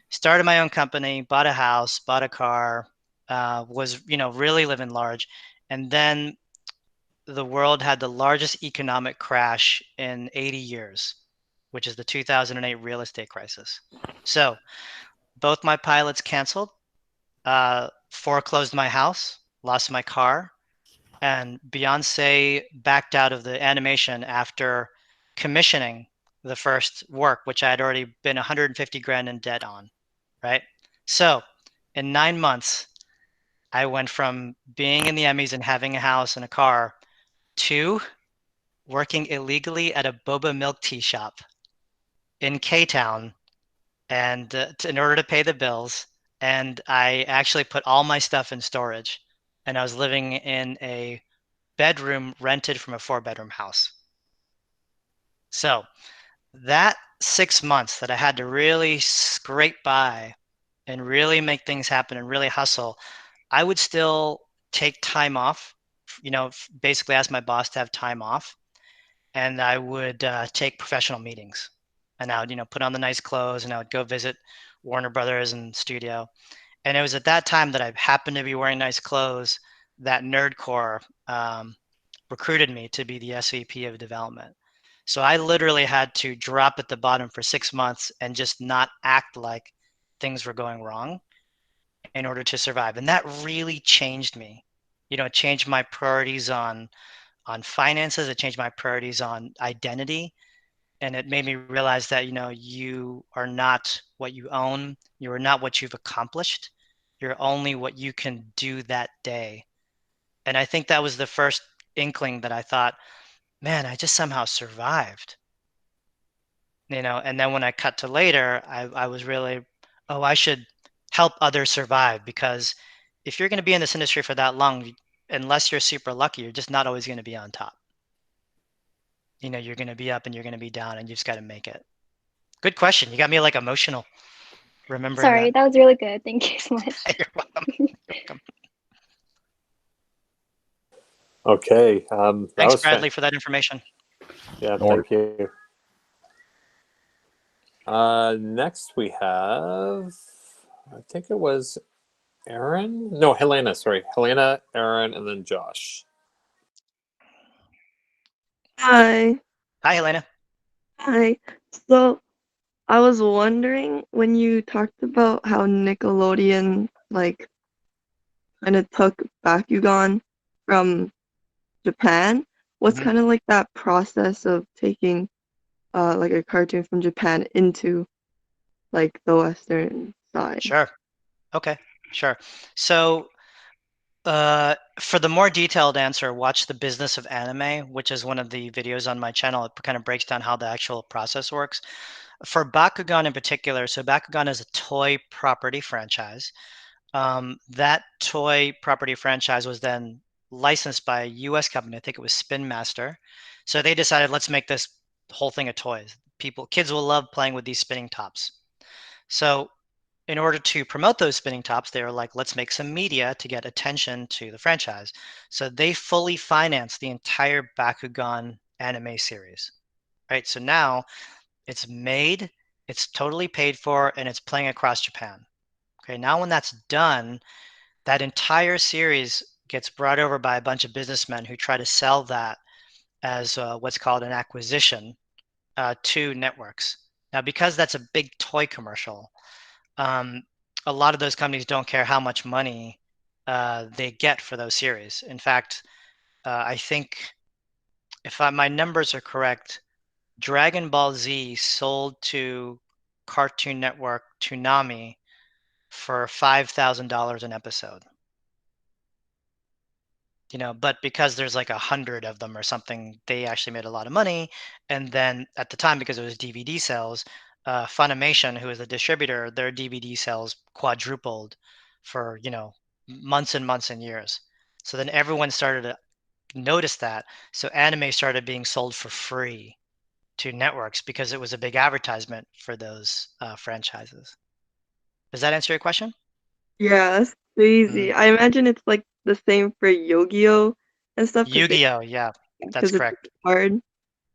Started my own company, bought a house, bought a car, was, really living large. And then the world had the largest economic crash in 80 years, which is the 2008 real estate crisis. So both my pilots canceled, foreclosed my house, lost my car, and Beyonce backed out of the animation after commissioning the first work, which I had already been 150 grand in debt on, right? So in 9 months, I went from being in the Emmys and having a house and a car to working illegally at a boba milk tea shop in K-Town, and in order to pay the bills. And I actually put all my stuff in storage, and I was living in a bedroom rented from a 4-bedroom house. So that 6 months that I had to really scrape by and really make things happen and really hustle, I would still take time off, basically ask my boss to have time off. And I would take professional meetings, and I would, put on the nice clothes, and I would go visit Warner Brothers and studio. And it was at that time that I happened to be wearing nice clothes that nerdcore recruited me to be the SVP of development. So I literally had to drop at the bottom for 6 months and just not act like things were going wrong in order to survive. And that really changed me. You know, it changed my priorities on finances. It changed my priorities on identity. And it made me realize that, you know, you are not what you own. You are not what you've accomplished. You're only what you can do that day. And I think that was the first inkling that I thought, man, I just somehow survived. You know, and then when I cut to later, I was really, oh, I should help others survive, because if you're going to be in this industry for that long, unless you're super lucky, you're just not always going to be on top. You know, you're going to be up and you're going to be down, and you just got to make it. Good question. You got me like emotional remembering Sorry, that was really good. Thank you so much. You're welcome. You're welcome. Okay. That Thanks, was Bradley, for that information. Yeah, No thank you. Next we have, I think it was Aaron. No, Helena. Sorry, Helena, Aaron, and then Josh. Hi. Hi, Helena. Hi. So I was wondering, when you talked about how Nickelodeon like kind of took Bakugan from Japan, what's Mhm. kind of like that process of taking like a cartoon from Japan into like the Western side? Sure. Okay. Sure. So, for the more detailed answer, watch The Business of Anime, which is one of the videos on my channel. It kind of breaks down how the actual process works. For Bakugan in particular, so Bakugan is a toy property franchise. That toy property franchise was then licensed by a US company. I think it was Spin Master. So they decided, let's make this whole thing of toys. Kids will love playing with these spinning tops. So in order to promote those spinning tops, they were like, let's make some media to get attention to the franchise. So they fully financed the entire Bakugan anime series, right? So now it's made, it's totally paid for, and it's playing across Japan. Okay, now when that's done, that entire series gets brought over by a bunch of businessmen who try to sell that as what's called an acquisition to networks. Now, because that's a big toy commercial, a lot of those companies don't care how much money they get for those series. In fact, I think if my numbers are correct, Dragon Ball Z sold to Cartoon Network Toonami for $5,000 an episode. You know, but because there's like 100 of them or something, they actually made a lot of money. And then at the time, because it was DVD sales, Funimation, who is the distributor, their DVD sales quadrupled for, you know, months and months and years. So then everyone started to notice that. So anime started being sold for free to networks because it was a big advertisement for those franchises. Does that answer your question? Yeah, that's easy. I imagine it's like the same for Yu-Gi-Oh and stuff Yu-Gi-Oh, yeah, that's because it's correct. hard.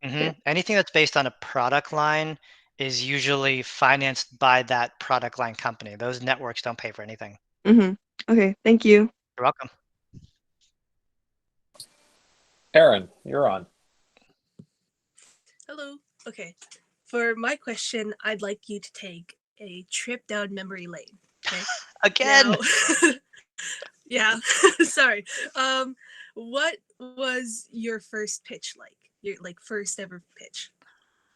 Anything that's based on a product line is usually financed by that product line company. Those networks don't pay for anything. Okay, thank you. You're welcome. Aaron, you're on. Hello. Okay. For my question, I'd like you to take a trip down memory lane. Okay. Again. Now, yeah. Sorry. What was your first pitch like? Your like first ever pitch?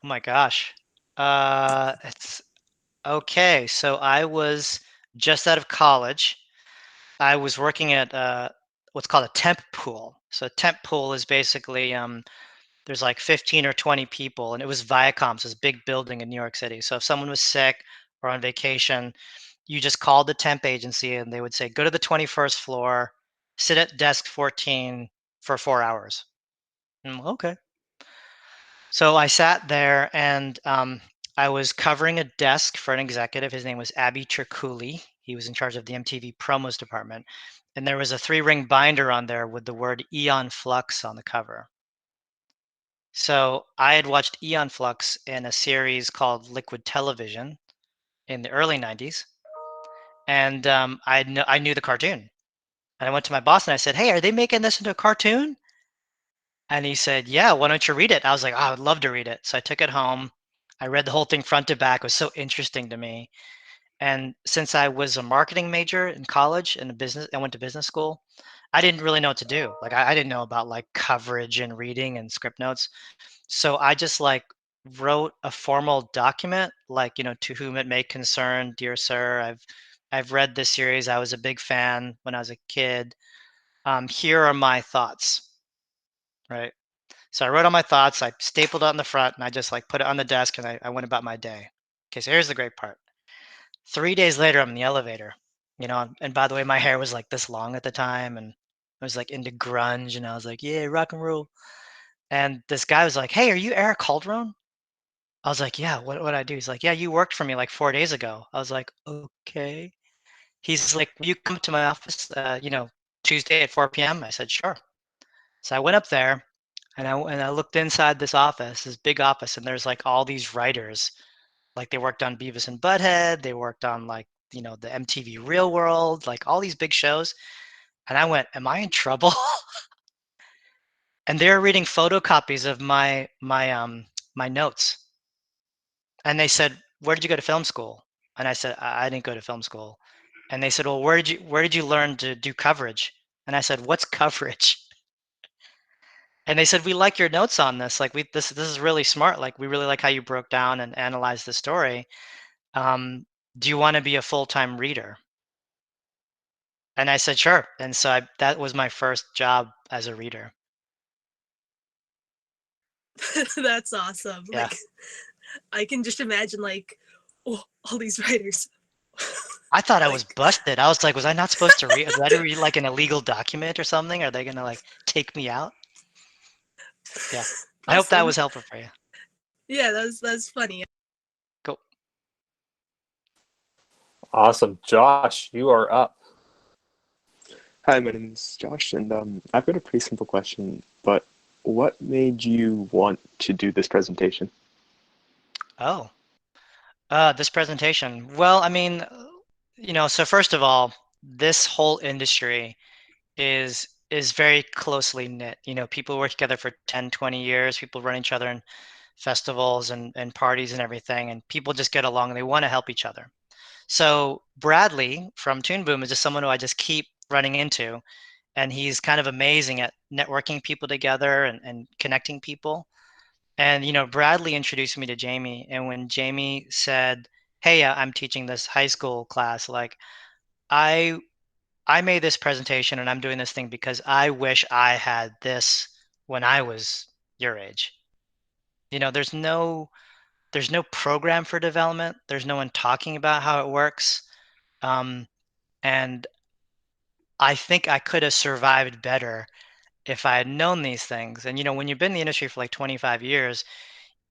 Oh my gosh. It's okay. So I was just out of college. I was working at what's called a temp pool. So a temp pool is basically there's like 15 or 20 people, and it was Viacom's, this big building in New York City. So if someone was sick or on vacation, you just called the temp agency and they would say, go to the 21st floor, sit at desk 14 for 4 hours. Okay. So I sat there and I was covering a desk for an executive. His name was Abby Triculi. He was in charge of the MTV promos department. And there was a 3-ring binder on there with the word Eon Flux on the cover. So I had watched Eon Flux in a series called Liquid Television in the early 90s. And I knew the cartoon. And I went to my boss and I said, "Hey, are they making this into a cartoon?" And he said, "Yeah, why don't you read it?" I was like, "Oh, I would love to read it." So I took it home. I read the whole thing front to back. It was so interesting to me. And since I was a marketing major in college and I went to business school, I didn't really know what to do. Like I didn't know about like coverage and reading and script notes. So I just like wrote a formal document, like, to whom it may concern, dear sir, I've read this series. I was a big fan when I was a kid. Here are my thoughts, right? So I wrote all my thoughts, I stapled it on the front, and I just like put it on the desk, and I went about my day. Okay, so here's the great part. 3 days later, I'm in the elevator, and by the way, my hair was like this long at the time, and I was like into grunge, and I was like, yeah, rock and roll. And this guy was like, "Hey, are you Eric Calderon?" I was like, "Yeah, what I do?" He's like, "Yeah, you worked for me like 4 days ago." I was like, "Okay." He's like, "Will you come to my office, Tuesday at 4 p.m.?" I said, "Sure." So I went up there, and I looked inside this big office, and there's like all these writers, like they worked on Beavis and Butthead, they worked on like the MTV Real World, like all these big shows, and I went, "Am I in trouble?" And they were reading photocopies of my notes, and they said, "Where did you go to film school?" And I said, I didn't go to film school." And they said, "Well, where did you learn to do coverage?" And I said, "What's coverage?" And they said, "We like your notes on this. Like this is really smart. Like we really like how you broke down and analyzed the story. Do you want to be a full-time reader?" And I said, "Sure." And so that was my first job as a reader. That's awesome. Yeah. Like, I can just imagine like, oh, all these writers. I thought I was busted. I was like, was I not supposed to read? Did I read like an illegal document or something? Are they gonna like take me out? Yeah. I hope that Awesome. was helpful for you. Yeah, that's funny. Cool. Awesome. Josh, you are up. Hi, my name is Josh, and I've got a pretty simple question, but what made you want to do this presentation? Oh, this presentation. Well, I mean, so first of all, this whole industry is very closely knit. People work together for 10, 20 years. People run each other in festivals and parties and everything, and people just get along and they want to help each other. So Bradley from Toon Boom is just someone who I just keep running into, and he's kind of amazing at networking people together and connecting people. And Bradley introduced me to Jamie, and when Jamie said, "Hey, I'm teaching this high school class, like I I made this presentation and I'm doing this thing because I wish I had this when I was your age." There's no program for development. There's no one talking about how it works. And I think I could have survived better if I had known these things. And when you've been in the industry for like 25 years,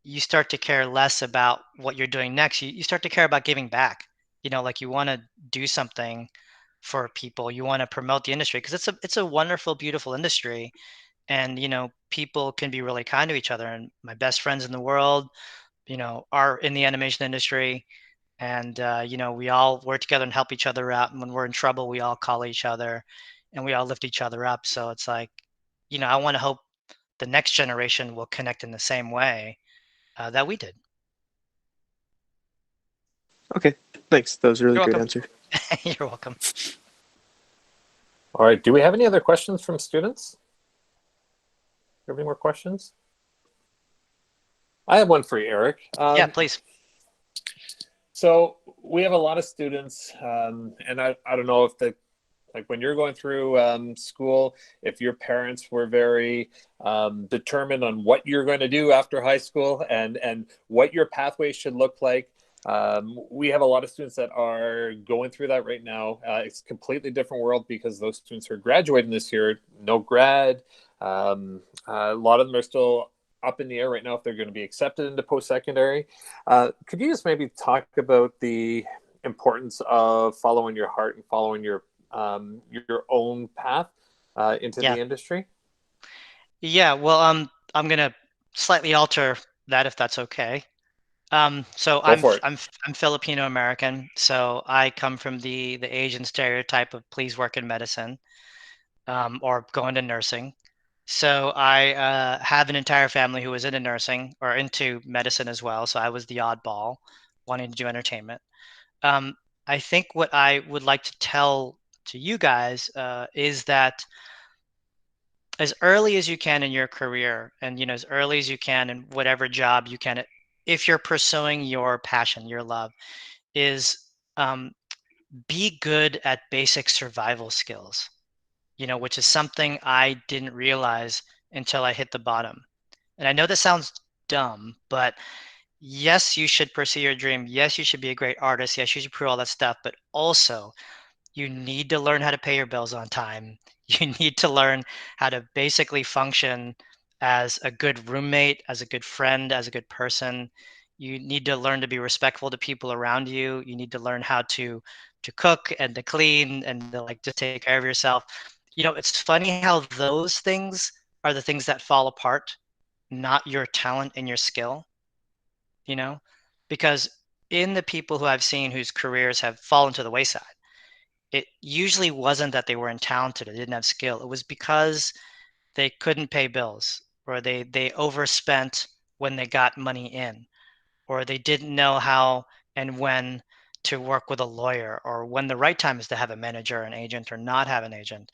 you start to care less about what you're doing next. You start to care about giving back. Like you want to do something for people. You want to promote the industry because it's a wonderful, beautiful industry. And people can be really kind to each other. And my best friends in the world, are in the animation industry. And we all work together and help each other out. And when we're in trouble, we all call each other and we all lift each other up. So it's like, I want to hope the next generation will connect in the same way that we did. Okay, thanks. That was a really You're great welcome. answer. You're welcome. All right. Do we have any other questions from students? Do you have any more questions? I have one for you, Eric. Yeah, please. So we have a lot of students, and I don't know if like when you're going through school, if your parents were very determined on what you're going to do after high school and what your pathway should look like. We have a lot of students that are going through that right now. It's a completely different world because those students who are graduating this year, no grad. A lot of them are still up in the air right now if they're going to be accepted into post-secondary. Could you just maybe talk about the importance of following your heart and following your own path into the industry? Yeah, well, I'm gonna slightly alter that if that's okay. So Go for it. I'm Filipino American, so I come from the Asian stereotype of please work in medicine. or going to nursing. So I have an entire family who was into nursing or into medicine as well. So I was the oddball wanting to do entertainment. I think what I would like to tell to you guys is that as early as you can in your career, and as early as you can in whatever job you can, if you're pursuing your passion, your love, is be good at basic survival skills. Which is something I didn't realize until I hit the bottom. And I know that sounds dumb, but yes, you should pursue your dream. Yes, you should be a great artist. Yes, you should prove all that stuff. But also, you need to learn how to pay your bills on time. You need to learn how to basically function as a good roommate, as a good friend, as a good person. You need to learn to be respectful to people around you. You need to learn how to cook and to clean and to just take care of yourself. It's funny how those things are the things that fall apart, not your talent and your skill, because in the people who I've seen whose careers have fallen to the wayside, it usually wasn't that they weren't talented or didn't have skill. It was because they couldn't pay bills, or they overspent when they got money in, or they didn't know how and when to work with a lawyer, or when the right time is to have a manager, an agent, or not have an agent,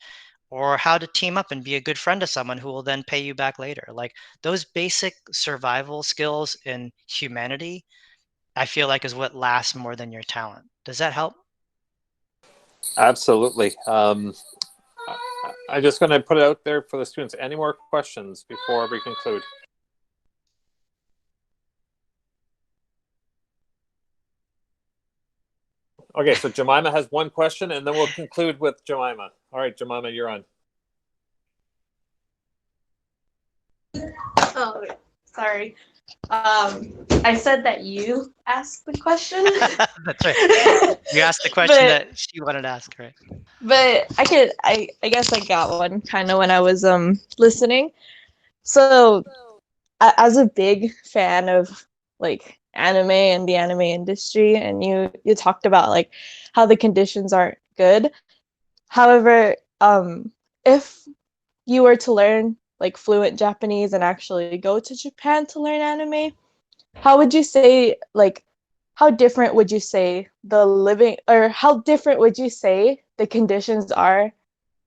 or how to team up and be a good friend to someone who will then pay you back later. Like those basic survival skills in humanity, I feel like is what lasts more than your talent. Does that help? Absolutely. I'm just going to put it out there for the students. Any more questions before we conclude? Okay, so Jemima has one question, and then we'll conclude with Jemima. All right, Jemima, you're on. Oh, sorry. I said that you asked the question. That's right. You asked the question that she wanted to ask, right? But I guess I got one kind of when I was listening. So as a big fan of anime and the anime industry, and you talked about how the conditions aren't good. However, if you were to learn fluent Japanese and actually go to Japan to learn anime, how would you say how different would you say how different would you say the conditions are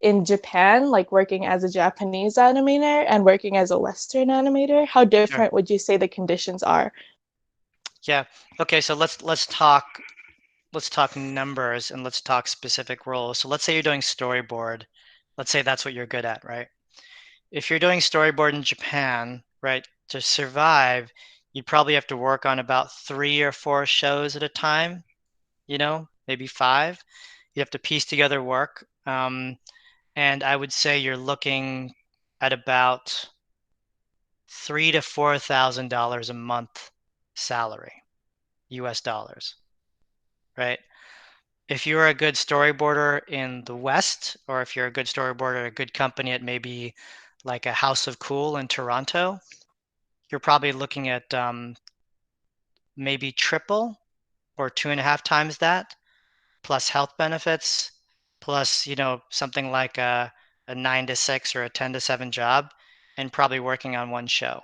in Japan, working as a Japanese animator and working as a Western animator? How different would you say the conditions are? Yeah. Okay. So let's talk numbers, and let's talk specific roles. So let's say you're doing storyboard. Let's say that's what you're good at, right? If you're doing storyboard in Japan, right, to survive, you'd probably have to work on about 3 or 4 shows at a time, maybe 5. You have to piece together work. And I would say you're looking at about $3,000 to $4,000 a month salary, US dollars, right? If you're a good storyboarder in the West, or if you're a good storyboarder at a good company at maybe like a House of Cool in Toronto, you're probably looking at maybe triple or 2.5 times that, plus health benefits, plus something like a 9 to 6 or a 10 to 7 job, and probably working on one show.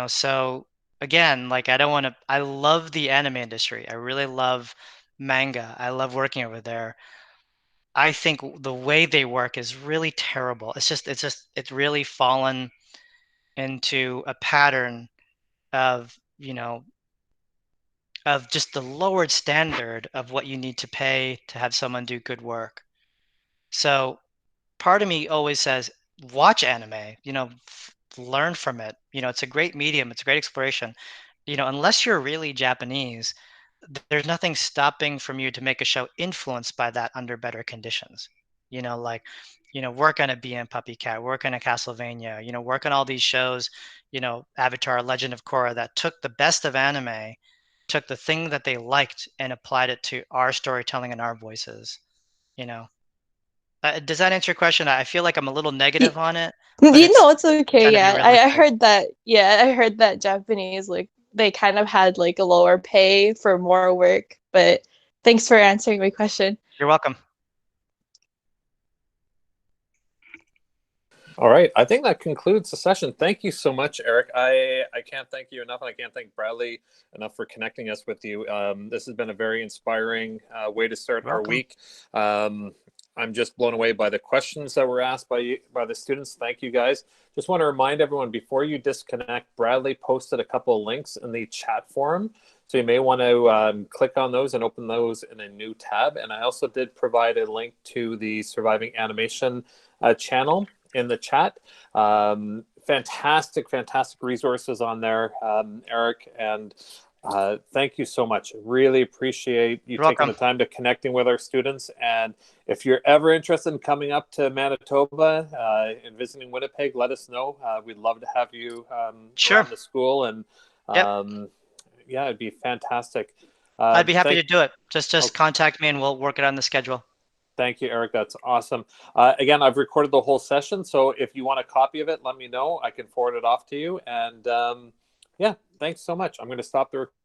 So again, I love the anime industry. I really love manga. I love working over there. I think the way they work is really terrible. It's really fallen into a pattern of, of just the lowered standard of what you need to pay to have someone do good work. So part of me always says, watch anime, learn from it. It's a great medium. It's a great exploration. Unless you're really Japanese, there's nothing stopping from you to make a show influenced by that under better conditions. Work on a BM Puppy Cat, work on a Castlevania, work on all these shows, Avatar, Legend of Korra, that took the best of anime, took the thing that they liked and applied it to our storytelling and our voices. Does that answer your question? I feel like I'm a little negative on it. It's okay. Yeah, I heard that. Yeah, I heard that Japanese they kind of had a lower pay for more work. But thanks for answering my question. You're welcome. All right. I think that concludes the session. Thank you so much, Eric. I can't thank you enough, and I can't thank Bradley enough for connecting us with you. This has been a very inspiring way to start our week. I'm just blown away by the questions that were asked by the students. Thank you, guys. Just want to remind everyone, before you disconnect, Bradley posted a couple of links in the chat forum. So you may want to click on those and open those in a new tab. And I also did provide a link to the Surviving Animation channel in the chat. Fantastic resources on there, Eric, and thank you so much. Really appreciate you taking the time to connecting with our students. And if you're ever interested in coming up to Manitoba and visiting Winnipeg, let us know. We'd love to have you around the school, and yeah, it'd be fantastic. I'd be happy to do it. Just contact me and we'll work it on the schedule. Thank you, Eric. That's awesome. Again, I've recorded the whole session, so if you want a copy of it, let me know. I can forward it off to you. And yeah, thanks so much. I'm going to stop the recording.